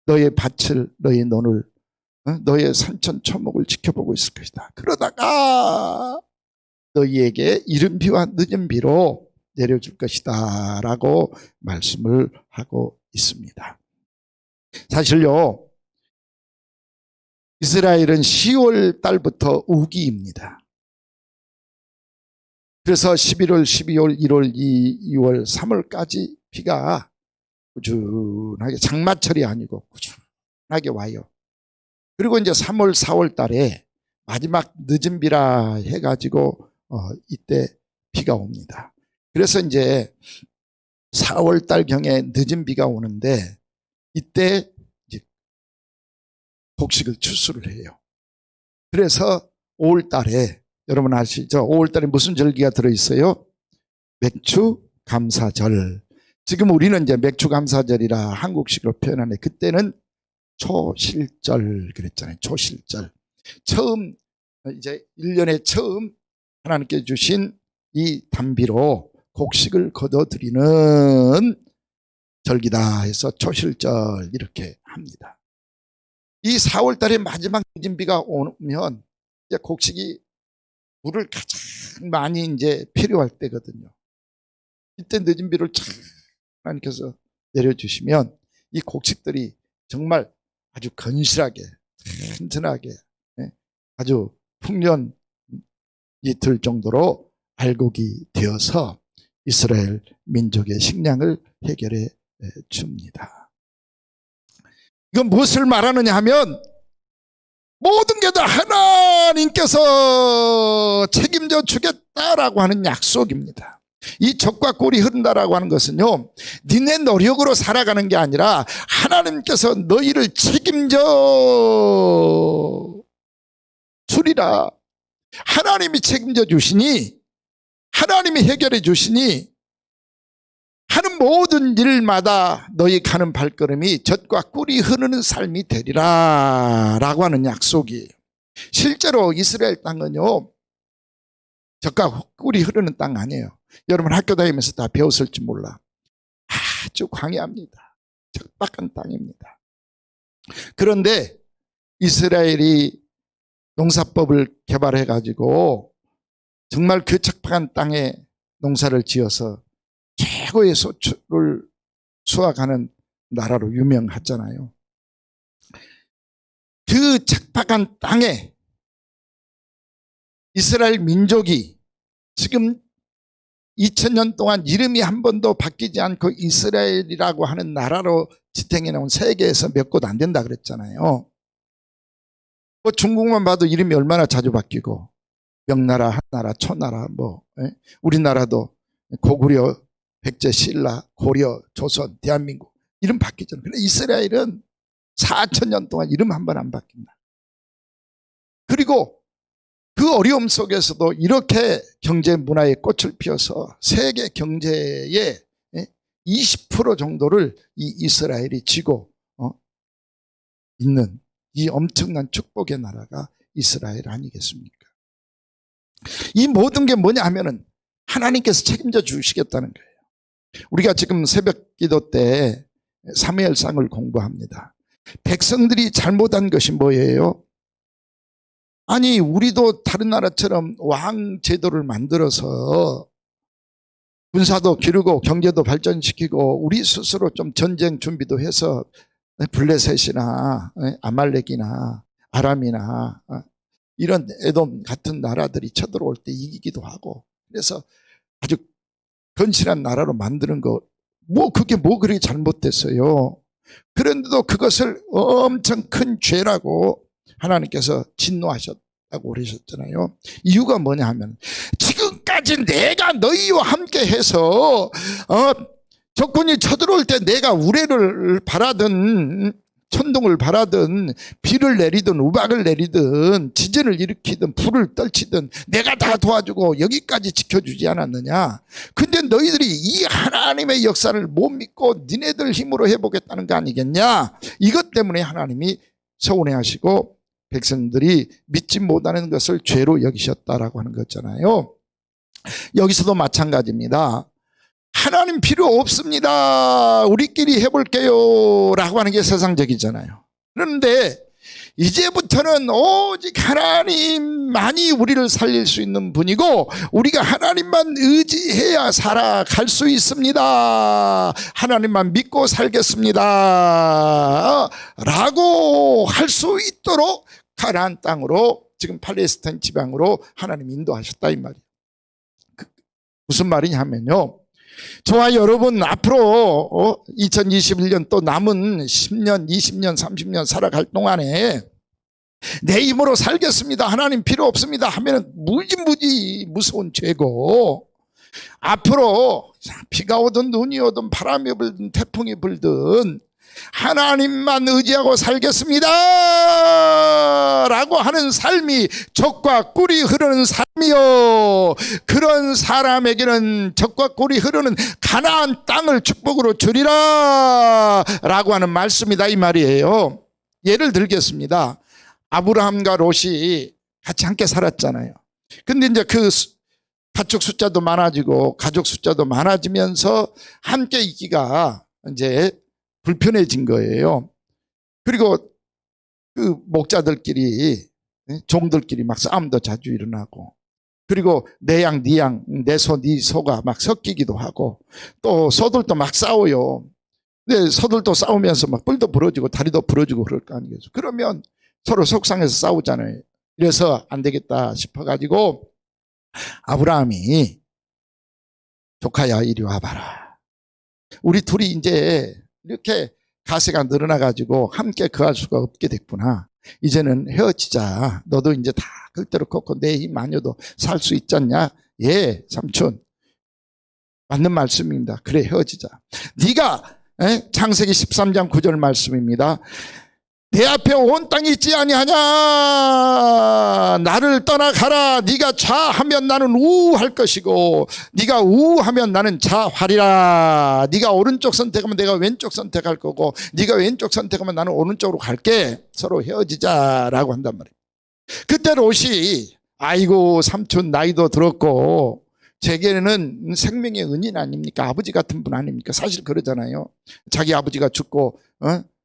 너의 밭을, 너의 논을, 너의 산천초목을 지켜보고 있을 것이다. 그러다가 너희에게 이른 비와 늦은 비로 내려줄 것이다 라고 말씀을 하고 있습니다. 사실요, 이스라엘은 10월 달부터 우기입니다. 그래서 11월, 12월, 1월, 2월, 3월까지 비가 꾸준하게, 장마철이 아니고 꾸준하게 와요. 그리고 이제 3월, 4월 달에 마지막 늦은 비라 해가지고 이때 비가 옵니다. 그래서 이제 4월 달경에 늦은 비가 오는데 이때 이제 곡식을 추수를 해요. 그래서 5월 달에 여러분 아시죠? 5월 달에 무슨 절기가 들어있어요? 맥추 감사절. 지금 우리는 이제 맥추 감사절이라 한국식으로 표현하는데 그때는 초실절 그랬잖아요. 초실절. 처음 이제 1년에 처음 하나님께 주신 이 단비로 곡식을 거둬들이는 절기다 해서 초실절 이렇게 합니다. 이 4월 달에 마지막 늦은 비가 오면 이제 곡식이 물을 가장 많이 이제 필요할 때거든요. 이때 늦은 비를 참 하나님께서 내려주시면 이 곡식들이 정말 아주 건실하게 튼튼하게 아주 풍년이 들 정도로 알곡이 되어서 이스라엘 민족의 식량을 해결해 줍니다. 이건 무엇을 말하느냐 하면 모든 게 다 하나님께서 책임져 주겠다라고 하는 약속입니다. 이 젖과 꿀이 흐른다라고 하는 것은요, 니네 노력으로 살아가는 게 아니라 하나님께서 너희를 책임져 주리라. 하나님이 책임져 주시니, 하나님이 해결해 주시니 하는 모든 일마다 너희 가는 발걸음이 젖과 꿀이 흐르는 삶이 되리라 라고 하는 약속이에요. 실제로 이스라엘 땅은요, 젖과 꿀이 흐르는 땅 아니에요. 여러분 학교 다니면서 다 배웠을지 몰라. 아주 광야입니다. 척박한 땅입니다. 그런데 이스라엘이 농사법을 개발해 가지고 정말 그 척박한 땅에 농사를 지어서 최고의 소출을 수확하는 나라로 유명하잖아요. 그 척박한 땅에 이스라엘 민족이 지금 2000년 동안 이름이 한 번도 바뀌지 않고 이스라엘이라고 하는 나라로 지탱해 놓은 세계에서 몇 곳 안 된다 그랬잖아요. 뭐 중국만 봐도 이름이 얼마나 자주 바뀌고 명나라, 한나라, 초나라 우리나라도 고구려, 백제, 신라, 고려, 조선, 대한민국 이름 바뀌잖아요. 근데 이스라엘은 4000년 동안 이름 한 번 안 바뀐다. 그리고 그 어려움 속에서도 이렇게 경제 문화의 꽃을 피워서 세계 경제의 20% 정도를 이 이스라엘이 쥐고 있는 이 엄청난 축복의 나라가 이스라엘 아니겠습니까? 이 모든 게 뭐냐 하면은 하나님께서 책임져 주시겠다는 거예요. 우리가 지금 새벽 기도 때 사무엘상을 공부합니다. 백성들이 잘못한 것이 뭐예요? 아니 우리도 다른 나라처럼 왕 제도를 만들어서 군사도 기르고 경제도 발전시키고 우리 스스로 좀 전쟁 준비도 해서 블레셋이나 아말렉이나 아람이나 이런 에돔 같은 나라들이 쳐들어올 때 이기기도 하고 그래서 아주 건실한 나라로 만드는 거 그게 그렇게 잘못됐어요. 그런데도 그것을 엄청 큰 죄라고 하나님께서 진노하셨다고 그러셨잖아요. 이유가 뭐냐 하면 지금까지 내가 너희와 함께 해서 적군이 쳐들어올 때 내가 우레를 바라든 천둥을 바라든 비를 내리든 우박을 내리든 지진을 일으키든 불을 떨치든 내가 다 도와주고 여기까지 지켜주지 않았느냐. 근데 너희들이 이 하나님의 역사를 못 믿고 니네들 힘으로 해보겠다는 거 아니겠냐. 이것 때문에 하나님이 서운해하시고 백성들이 믿지 못하는 것을 죄로 여기셨다라고 하는 거잖아요. 여기서도 마찬가지입니다. 하나님 필요 없습니다. 우리끼리 해볼게요 라고 하는 게 세상적이잖아요. 그런데 이제부터는 오직 하나님만이 우리를 살릴 수 있는 분이고 우리가 하나님만 의지해야 살아갈 수 있습니다. 하나님만 믿고 살겠습니다 라고 할 수 있도록 가나안 땅으로 지금 팔레스타인 지방으로 하나님 인도하셨다 이 말이에요. 무슨 말이냐 하면요, 저와 여러분 앞으로 2021년 또 남은 10년 20년 30년 살아갈 동안에 내 힘으로 살겠습니다, 하나님 필요 없습니다 하면 무지 무서운 죄고, 앞으로 비가 오든 눈이 오든 바람이 불든 태풍이 불든 하나님만 의지하고 살겠습니다 라고 하는 삶이 적과 꿀이 흐르는 삶이요, 그런 사람에게는 적과 꿀이 흐르는 가나안 땅을 축복으로 주리라 라고 하는 말씀이다 이 말이에요. 예를 들겠습니다. 아브라함과 롯이 같이 함께 살았잖아요. 근데 이제 그 가축 숫자도 많아지고 가족 숫자도 많아지면서 함께 있기가 이제 불편해진 거예요. 그리고 그 목자들끼리 종들끼리 막 싸움도 자주 일어나고, 그리고 내 양, 네 양, 내 소, 네 소가 막 섞이기도 하고, 또 소들도 막 싸워요. 근데 소들도 싸우면서 막 뿔도 부러지고 다리도 부러지고 그럴 거 아니겠어요. 그러면 서로 속상해서 싸우잖아요. 이래서 안 되겠다 싶어가지고 아브라함이 조카야 이리 와봐라. 우리 둘이 이제 이렇게 가세가 늘어나가지고 함께 거할 수가 없게 됐구나. 이제는 헤어지자. 너도 이제 다 글대로 컸고 내 힘 아니어도 살 수 있잖냐. 예, 삼촌. 맞는 말씀입니다. 그래, 헤어지자. 네가 창세기 13장 9절 말씀입니다. 내 앞에 온 땅이 있지 아니하냐. 나를 떠나가라. 네가 좌하면 나는 우할 것이고 네가 우하면 나는 좌하리라. 네가 오른쪽 선택하면 내가 왼쪽 선택할 거고 네가 왼쪽 선택하면 나는 오른쪽으로 갈게. 서로 헤어지자라고 한단 말이에요. 그때 롯이 아이고 삼촌 나이도 들었고 제게는 생명의 은인 아닙니까? 아버지 같은 분 아닙니까? 사실 그러잖아요. 자기 아버지가 죽고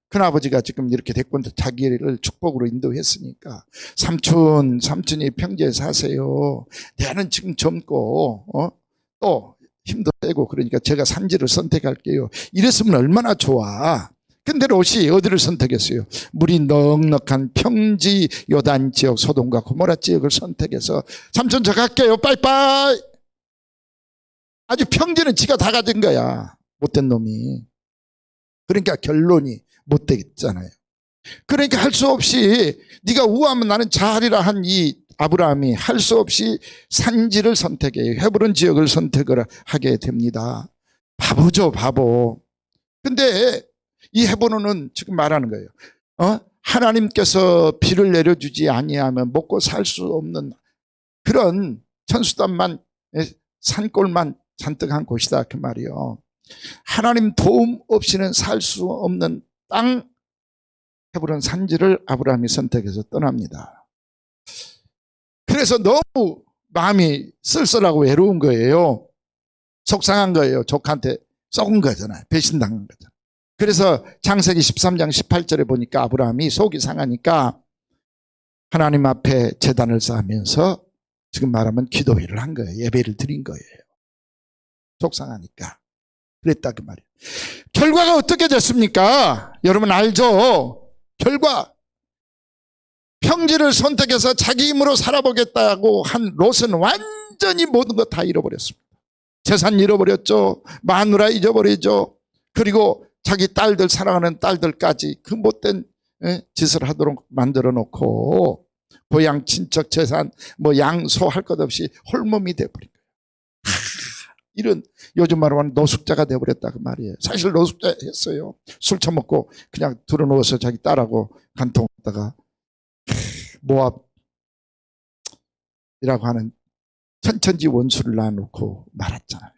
큰아버지가 지금 이렇게 됐고 자기를 축복으로 인도했으니까 삼촌이 평지에 사세요. 내는 지금 젊고 또 힘도 세고 그러니까 제가 산지를 선택할게요. 이랬으면 얼마나 좋아. 근데 롯이 어디를 선택했어요? 물이 넉넉한 평지 요단 지역 소돔과 고모라 지역을 선택해서 삼촌 저 갈게요 빠이빠이. 아주 평지는 지가 다 가진 거야. 못된 놈이. 그러니까 결론이 못되겠잖아요. 그러니까 할 수 없이 네가 우하면 나는 자리라 한 이 아브라함이 할 수 없이 산지를 선택해요. 헤브론 지역을 선택을 하게 됩니다. 바보죠 바보. 근데 이 헤브론은 지금 말하는 거예요. 하나님께서 비를 내려주지 아니하면 먹고 살 수 없는 그런 천수단만 산골만 잔뜩 한 곳이다 그 말이요. 하나님 도움 없이는 살 수 없는 땅 헤브론 산지를 아브라함이 선택해서 떠납니다. 그래서 너무 마음이 쓸쓸하고 외로운 거예요. 속상한 거예요. 조카한테 썩은 거잖아요. 배신당한 거잖아요. 그래서 창세기 13장 18절에 보니까 아브라함이 속이 상하니까 하나님 앞에 제단을 쌓으면서 지금 말하면 기도회를 한 거예요. 예배를 드린 거예요. 속상하니까. 그랬다 그 말이에요. 결과가 어떻게 됐습니까? 여러분 알죠? 결과 평지를 선택해서 자기 힘으로 살아보겠다고 한 롯은 완전히 모든 것 다 잃어버렸습니다. 재산 잃어버렸죠. 마누라 잊어버리죠. 그리고 자기 딸들 사랑하는 딸들까지 그 못된 짓을 하도록 만들어 놓고 고향 친척 재산 뭐 양소 할 것 없이 홀몸이 돼버린 거예요. 이런 요즘 말로 하는 노숙자가 돼버렸다 그 말이에요. 사실 노숙자였어요. 술 처먹고 그냥 들어누워서 자기 딸하고 간통하다가 모압이라고 하는 천천지 원수를 낳아놓고 말았잖아요.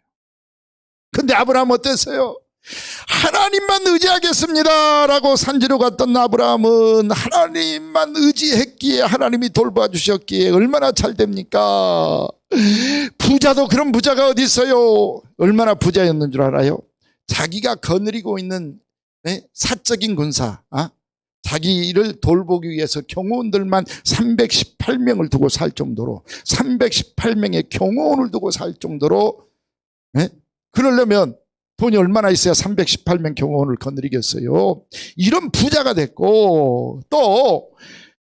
근데 아브라함 어땠어요? 하나님만 의지하겠습니다 라고 산지로 갔던 아브라함은 하나님만 의지했기에 하나님이 돌봐주셨기에 얼마나 잘 됩니까? 부자도 그런 부자가 어디 있어요? 얼마나 부자였는 줄 알아요? 자기가 거느리고 있는 사적인 군사 자기를 돌보기 위해서 경호원들만 318명을 두고 살 정도로 318명의 경호원을 두고 살 정도로 그러려면 돈이 얼마나 있어야 318명 경호원을 거느리겠어요. 이런 부자가 됐고 또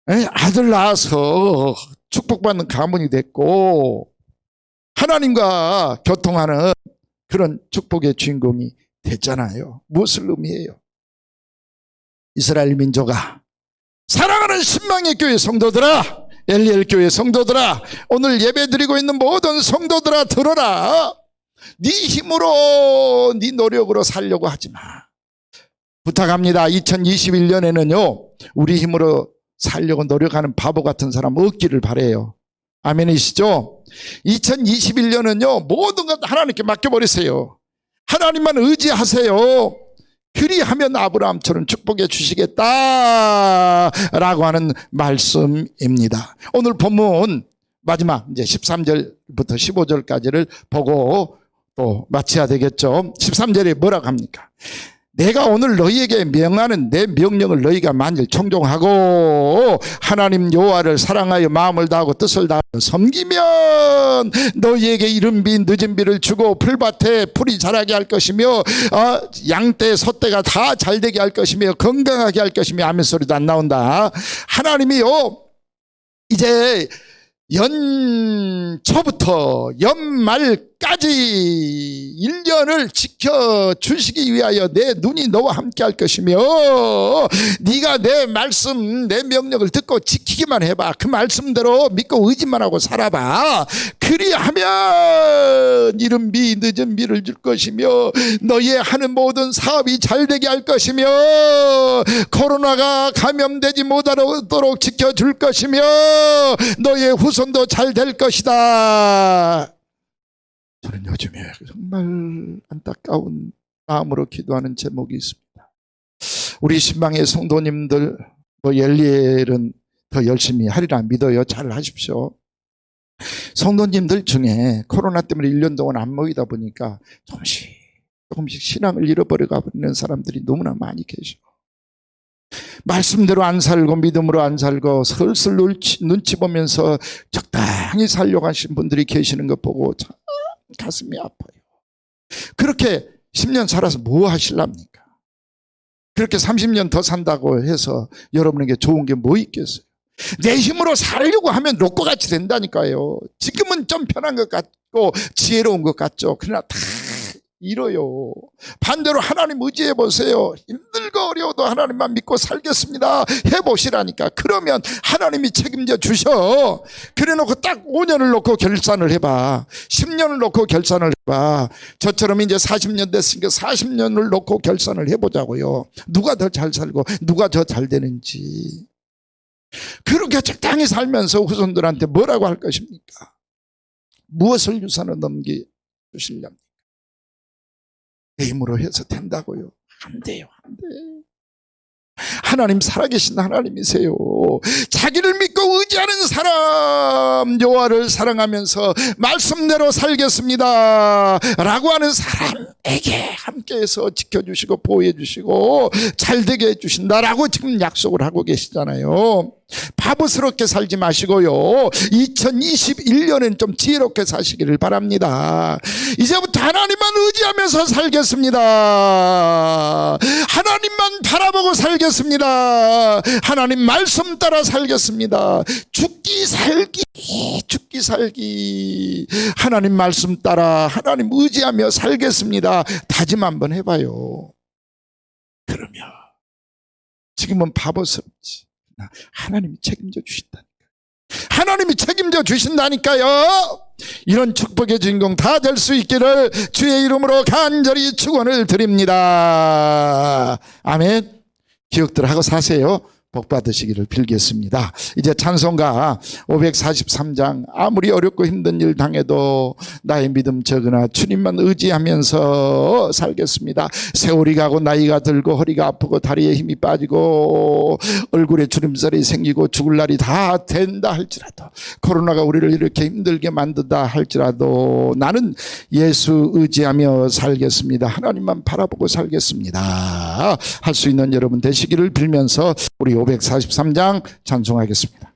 아들 낳아서 축복받는 가문이 됐고 하나님과 교통하는 그런 축복의 주인공이 됐잖아요. 무엇을 의미해요? 이스라엘 민족아, 사랑하는 신망의 교회 성도들아, 엘리엘 교회 성도들아, 오늘 예배드리고 있는 모든 성도들아 들어라. 네 힘으로 네 노력으로 살려고 하지 마. 부탁합니다. 2021년에는요 우리 힘으로 살려고 노력하는 바보 같은 사람 없기를 바라요. 아멘이시죠? 2021년은요 모든 것 하나님께 맡겨버리세요. 하나님만 의지하세요. 그리하면 아브라함처럼 축복해 주시겠다라고 하는 말씀입니다. 오늘 본문 마지막 이제 13절부터 15절까지를 보고 또 마쳐야 되겠죠. 13절에 뭐라고 합니까? 내가 오늘 너희에게 명하는 내 명령을 너희가 만일 청종하고 하나님 여호와를 사랑하여 마음을 다하고 뜻을 다하여 섬기면 너희에게 이른 비 늦은 비를 주고 풀밭에 풀이 자라게 할 것이며 양떼 소떼가 다 잘되게 할 것이며 건강하게 할 것이며 아멘 소리도 안 나온다. 하나님이요 이제 연초부터 연말까지 1년을 지켜주시기 위하여 내 눈이 너와 함께 할 것이며 네가 내 말씀 내 명령을 듣고 지키기만 해봐. 그 말씀대로 믿고 의지만 하고 살아봐. 그리하면 이른 비 늦은 비를 줄 것이며 너희의 하는 모든 사업이 잘되게 할 것이며 코로나가 감염되지 못하도록 지켜줄 것이며 너희의 후손도 잘 될 것이다. 저는 요즘에 정말 안타까운 마음으로 기도하는 제목이 있습니다. 우리 신방의 성도님들 엘리엘은 더 열심히 하리라 믿어요. 잘 하십시오. 성도님들 중에 코로나 때문에 1년 동안 안 모이다 보니까 조금씩 신앙을 잃어버려가 버리는 사람들이 너무나 많이 계셔. 말씀대로 안 살고 믿음으로 안 살고 슬슬 눈치 보면서 적당히 살려고 하신 분들이 계시는 것 보고 참 가슴이 아파요. 그렇게 10년 살아서 뭐 하실랍니까? 그렇게 30년 더 산다고 해서 여러분에게 좋은 게 뭐 있겠어요? 내 힘으로 살려고 하면 로또 같이 된다니까요. 지금은 좀 편한 것 같고 지혜로운 것 같죠. 그러나 다 잃어요. 반대로 하나님 의지해 보세요. 힘들고 어려워도 하나님만 믿고 살겠습니다 해보시라니까. 그러면 하나님이 책임져 주셔. 그래놓고 딱 5년을 놓고 결산을 해봐. 10년을 놓고 결산을 해봐. 저처럼 이제 40년 됐으니까 40년을 놓고 결산을 해보자고요. 누가 더 잘 살고 누가 더 잘 되는지. 그렇게 적당히 살면서 후손들한테 뭐라고 할 것입니까? 무엇을 유산을 넘기시려합니까? 내 힘으로 해서 된다고요? 안 돼요. 안 돼. 하나님 살아계신 하나님이세요. 자기를 믿고 의지하는 사람, 여호와를 사랑하면서 말씀대로 살겠습니다 라고 하는 사람에게 함께해서 지켜주시고 보호해주시고 잘되게 해주신다라고 지금 약속을 하고 계시잖아요. 바보스럽게 살지 마시고요, 2021년엔 좀 지혜롭게 사시기를 바랍니다. 이제부터 하나님만 의지하면서 살겠습니다. 하나님만 바라보고 살겠습니다. 하나님 말씀 따라 살겠습니다. 죽기 살기 하나님 말씀 따라 하나님 의지하며 살겠습니다 다짐 한번 해봐요. 그러면 지금은 바보스럽지, 하나님이 책임져 주신다니까요. 하나님이 책임져 주신다니까요. 이런 축복의 주인공 다 될 수 있기를 주의 이름으로 간절히 축원을 드립니다. 아멘. 기억들 하고 사세요. 복 받으시기를 빌겠습니다. 이제 찬송가 543장, 아무리 어렵고 힘든 일 당해도 나의 믿음 적으나 주님만 의지하면서 살겠습니다. 세월이 가고 나이가 들고 허리가 아프고 다리에 힘이 빠지고 얼굴에 주름살이 생기고 죽을 날이 다 된다 할지라도, 코로나가 우리를 이렇게 힘들게 만든다 할지라도 나는 예수 의지하며 살겠습니다. 하나님만 바라보고 살겠습니다 할 수 있는 여러분 되시기를 빌면서 우리 543장 찬송하겠습니다.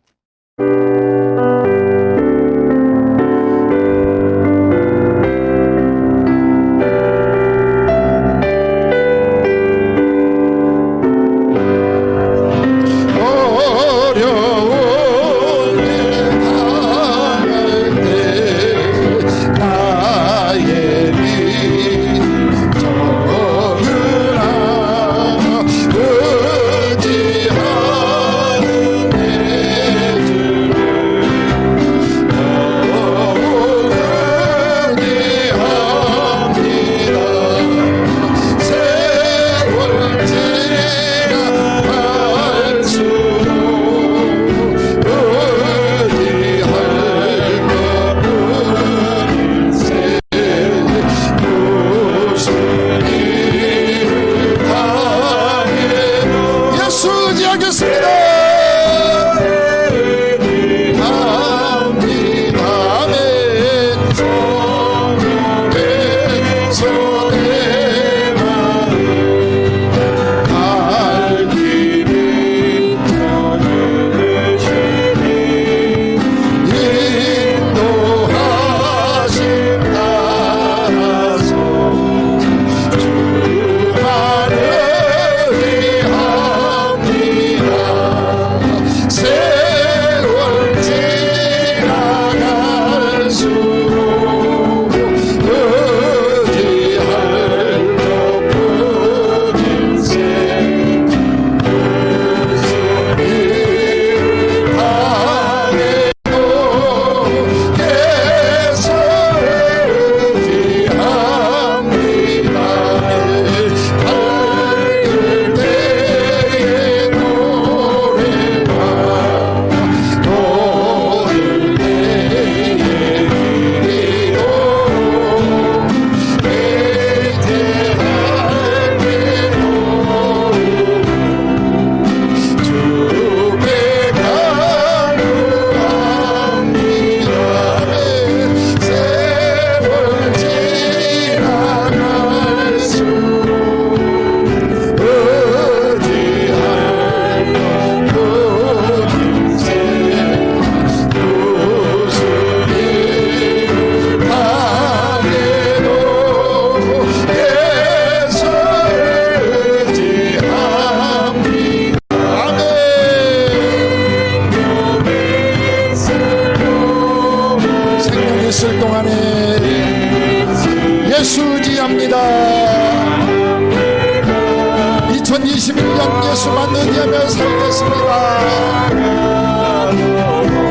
2021년 예수만 의지하며 살겠습니다.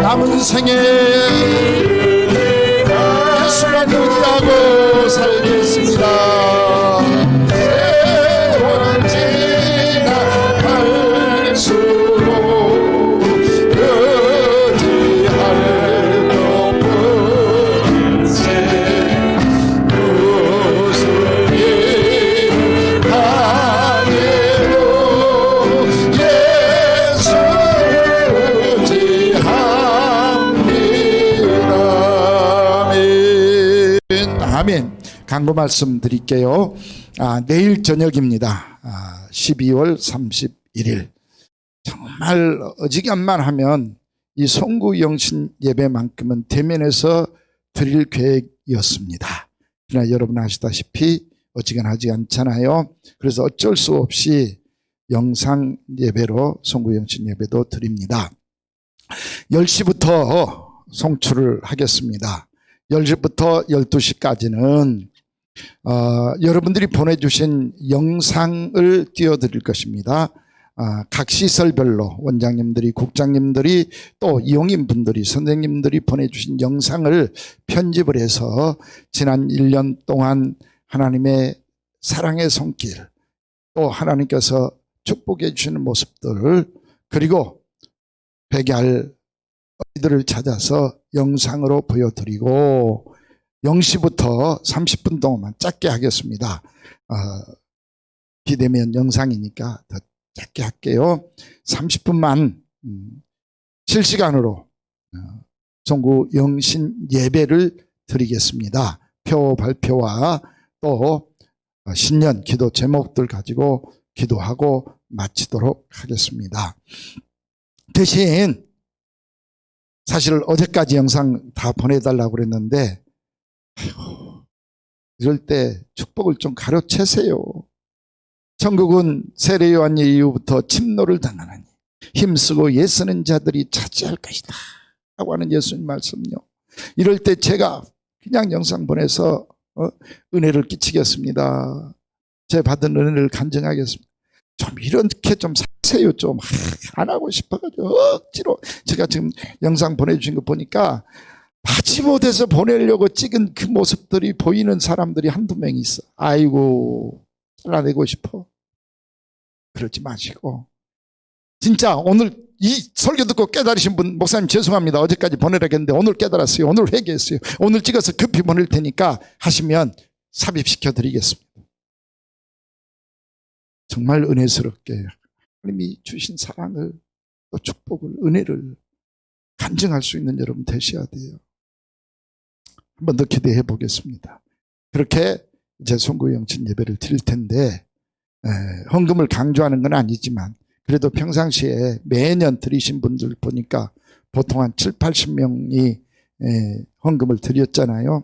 남은 생에 예수만 의지하고 살겠습니다. 세월 지나갈수록 의지할 높은 새 무슨 일 당해도 예수 의지합니다. 아멘. 강구 말씀 드릴게요. 내일 저녁입니다. 12월 31일. 정말 어지간만 하면 이 송구 영신 예배만큼은 대면에서 드릴 계획이었습니다. 그러나 여러분 아시다시피 어지간하지 않잖아요. 그래서 어쩔 수 없이 영상 예배로 송구 영신 예배도 드립니다. 10시부터 송출을 하겠습니다. 10시부터 12시까지는 여러분들이 보내주신 영상을 띄워드릴 것입니다. 각 시설별로 원장님들이, 국장님들이, 또 이용인분들이, 선생님들이 보내주신 영상을 편집을 해서 지난 1년 동안 하나님의 사랑의 손길, 또 하나님께서 축복해 주시는 모습들, 그리고 백야할 어린이들을 찾아서 영상으로 보여드리고 0시부터 30분 동안만 짧게 하겠습니다. 비대면 영상이니까 더 짧게 할게요. 30분만 실시간으로 송구 영신 예배를 드리겠습니다. 표 발표와 또 신년 기도 제목들 가지고 기도하고 마치도록 하겠습니다. 대신 사실 어제까지 영상 다 보내달라고 그랬는데 이럴 때 축복을 좀 가로채세요. 천국은 세례 요한 이후부터 침노를 당하나니 힘쓰고 애쓰는 자들이 차지할 것이다 라고 하는 예수님 말씀요. 이럴 때 제가 그냥 영상 보내서 은혜를 끼치겠습니다. 제 받은 은혜를 간증하겠습니다. 좀 이렇게 좀 사세요. 좀 안 하고 싶어가지고 억지로. 제가 지금 영상 보내주신 거 보니까 마지못해서 보내려고 찍은 그 모습들이 보이는 사람들이 한두 명 있어. 아이고 잘라내고 싶어. 그러지 마시고 진짜 오늘 이 설교 듣고 깨달으신 분, 목사님 죄송합니다. 어제까지 보내라고 했는데 오늘 깨달았어요. 오늘 회개했어요. 오늘 찍어서 급히 보낼 테니까 하시면 삽입시켜 드리겠습니다. 정말 은혜스럽게 하나님이 주신 사랑을, 또 축복을, 은혜를 간증할 수 있는 여러분 되셔야 돼요. 한 번 더 기대해 보겠습니다. 그렇게 이제 송구 영신 예배를 드릴 텐데 헌금을 강조하는 건 아니지만 그래도 평상시에 매년 드리신 분들 보니까 보통 한 7, 80명이 헌금을 드렸잖아요.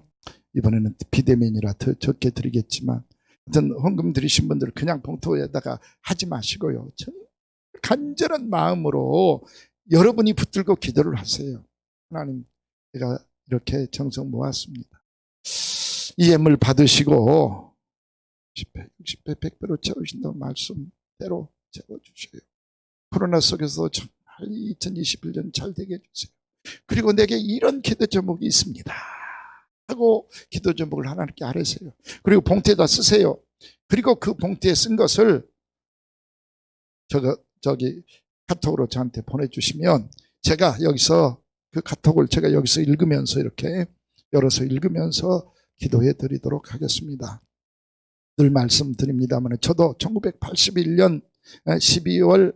이번에는 비대면이라 더 적게 드리겠지만 하여튼 헌금 드리신 분들 그냥 봉투에다가 하지 마시고요. 정말 간절한 마음으로 여러분이 붙들고 기도를 하세요. 하나님, 제가 이렇게 정성 모았습니다. 이 예물 받으시고 10배, 60배, 100배로 채우신다는 말씀대로 채워주세요. 코로나 속에서 정말 2021년 잘 되게 해주세요. 그리고 내게 이런 기도 제목이 있습니다 하고 기도 제목을 하나님께 아뢰세요. 그리고 봉투에다 쓰세요. 그리고 그 봉투에 쓴 것을 저기 카톡으로 저한테 보내주시면 제가 여기서 그 카톡을 제가 여기서 읽으면서 이렇게 열어서 읽으면서 기도해 드리도록 하겠습니다. 늘 말씀드립니다만 저도 1981년 12월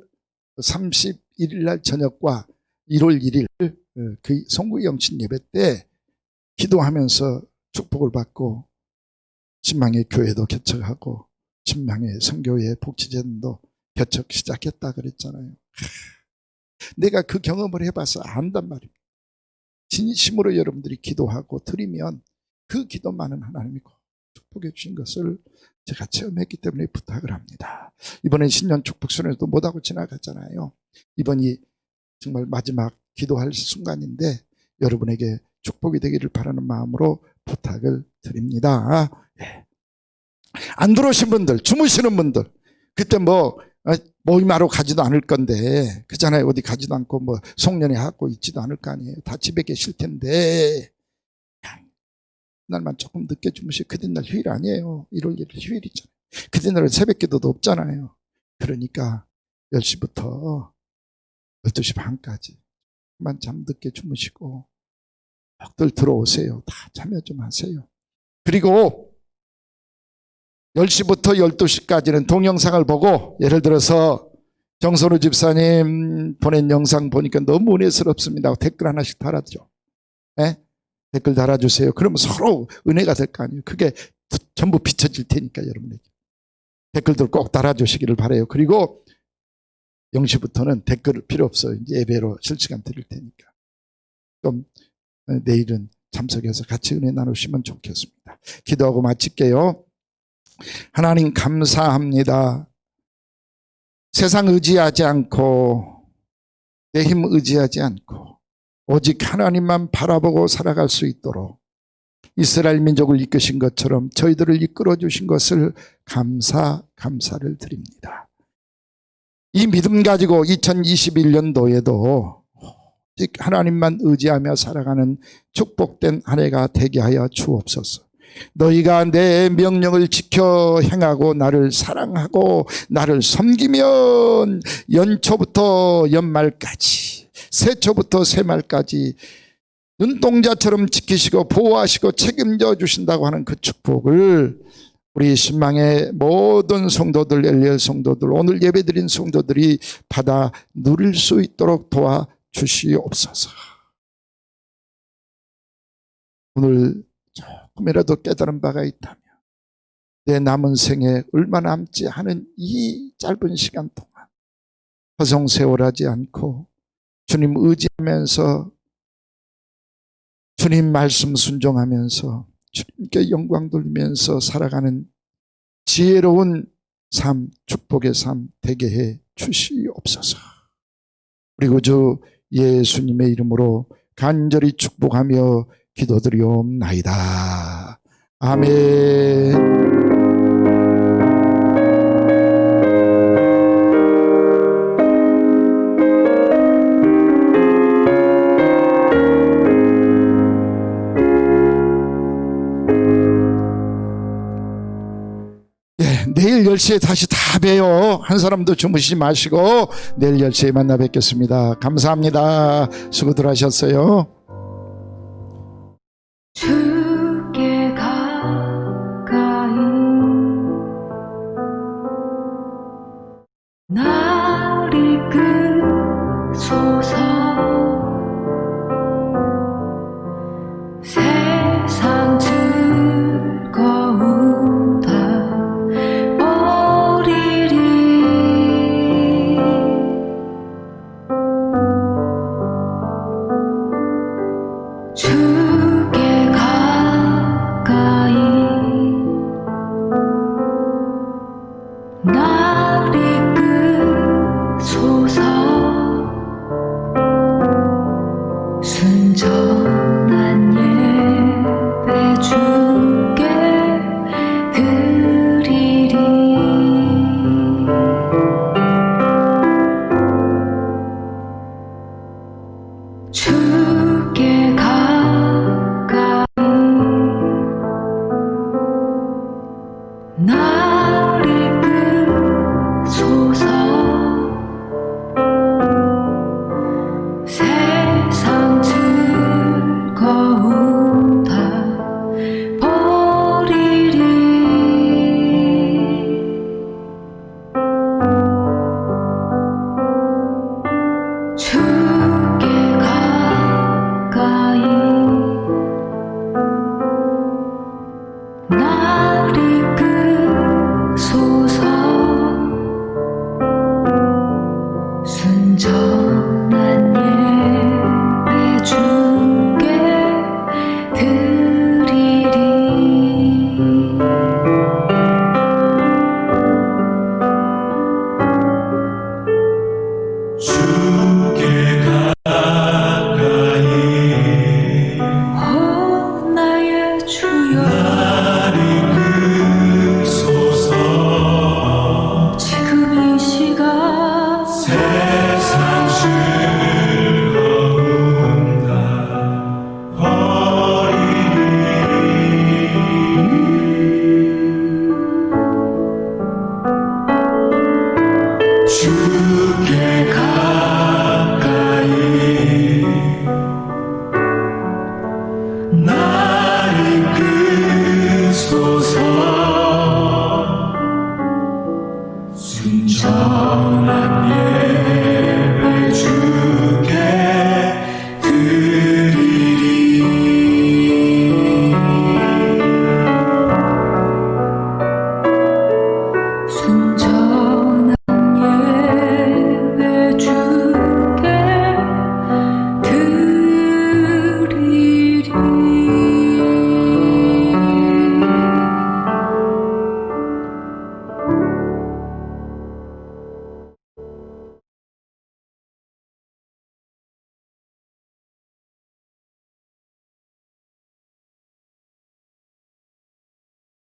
31일 날 저녁과 1월 1일 그 송구 영신 예배 때 기도하면서 축복을 받고 신망의 교회도 개척하고 신망의 선교회 복지재단도 개척 시작했다 그랬잖아요. 내가 그 경험을 해봐서 안단 말입니다. 진심으로 여러분들이 기도하고 드리면 그 기도만은 하나님이 축복해 주신 것을 제가 체험했기 때문에 부탁을 합니다. 이번에 신년 축복 순회도 못하고 지나갔잖아요. 이번이 정말 마지막 기도할 순간인데 여러분에게 축복이 되기를 바라는 마음으로 부탁을 드립니다. 안 들어오신 분들, 주무시는 분들, 그때 뭐 모임하러 가지도 않을 건데, 그잖아요. 어디 가지도 않고 뭐 송년회 하고 있지도 않을 거 아니에요. 다 집에 계실 텐데 그날만 조금 늦게 주무시고, 그날 휴일 아니에요. 1월 1일 휴일이잖아요. 그날은 새벽 기도도 없잖아요. 그러니까 10시부터 12시 반까지 만 잠 늦게 주무시고 들 들어오세요. 다 참여 좀 하세요. 그리고 10시부터 12시까지는 동영상을 보고, 예를 들어서 정선우 집사님 보낸 영상 보니까 너무 은혜스럽습니다. 댓글 하나씩 달아줘. 네? 댓글 달아주세요. 그러면 서로 은혜가 될 거 아니에요. 그게 전부 비춰질 테니까 여러분에게. 댓글들 꼭 달아주시기를 바라요. 그리고 0시부터는 댓글 필요 없어요. 이제 예배로 실시간 드릴 테니까. 좀 내일은 참석해서 같이 은혜 나누시면 좋겠습니다. 기도하고 마칠게요. 하나님 감사합니다. 세상 의지하지 않고 내 힘 의지하지 않고 오직 하나님만 바라보고 살아갈 수 있도록 이스라엘 민족을 이끄신 것처럼 저희들을 이끌어 주신 것을 감사를 드립니다. 이 믿음 가지고 2021년도에도 오직 하나님만 의지하며 살아가는 축복된 한 해가 되게 하여 주옵소서. 너희가 내 명령을 지켜 행하고 나를 사랑하고 나를 섬기면 연초부터 연말까지, 새초부터 새말까지 눈동자처럼 지키시고 보호하시고 책임져 주신다고 하는 그 축복을 우리 신망의 모든 성도들, 엘리엘 성도들, 오늘 예배드린 성도들이 받아 누릴 수 있도록 도와주시옵소서. 오늘 조금이라도 깨달은 바가 있다면 내 남은 생에 얼마 남지 않은 이 짧은 시간 동안 허송세월하지 않고 주님 의지하면서, 주님 말씀 순종하면서 주님께 영광 돌리면서 살아가는 지혜로운 삶, 축복의 삶 되게 해 주시옵소서. 그리고 주 예수님의 이름으로 간절히 축복하며 기도드리옵나이다. 아멘. 내일 10시에 다시 다 봬요. 한 사람도 주무시지 마시고 내일 10시에 만나 뵙겠습니다. 감사합니다. 수고들 하셨어요. 주께 가까이 나를 이끄소서. 세상 즐거움 다 버리리. 주께 가까이 나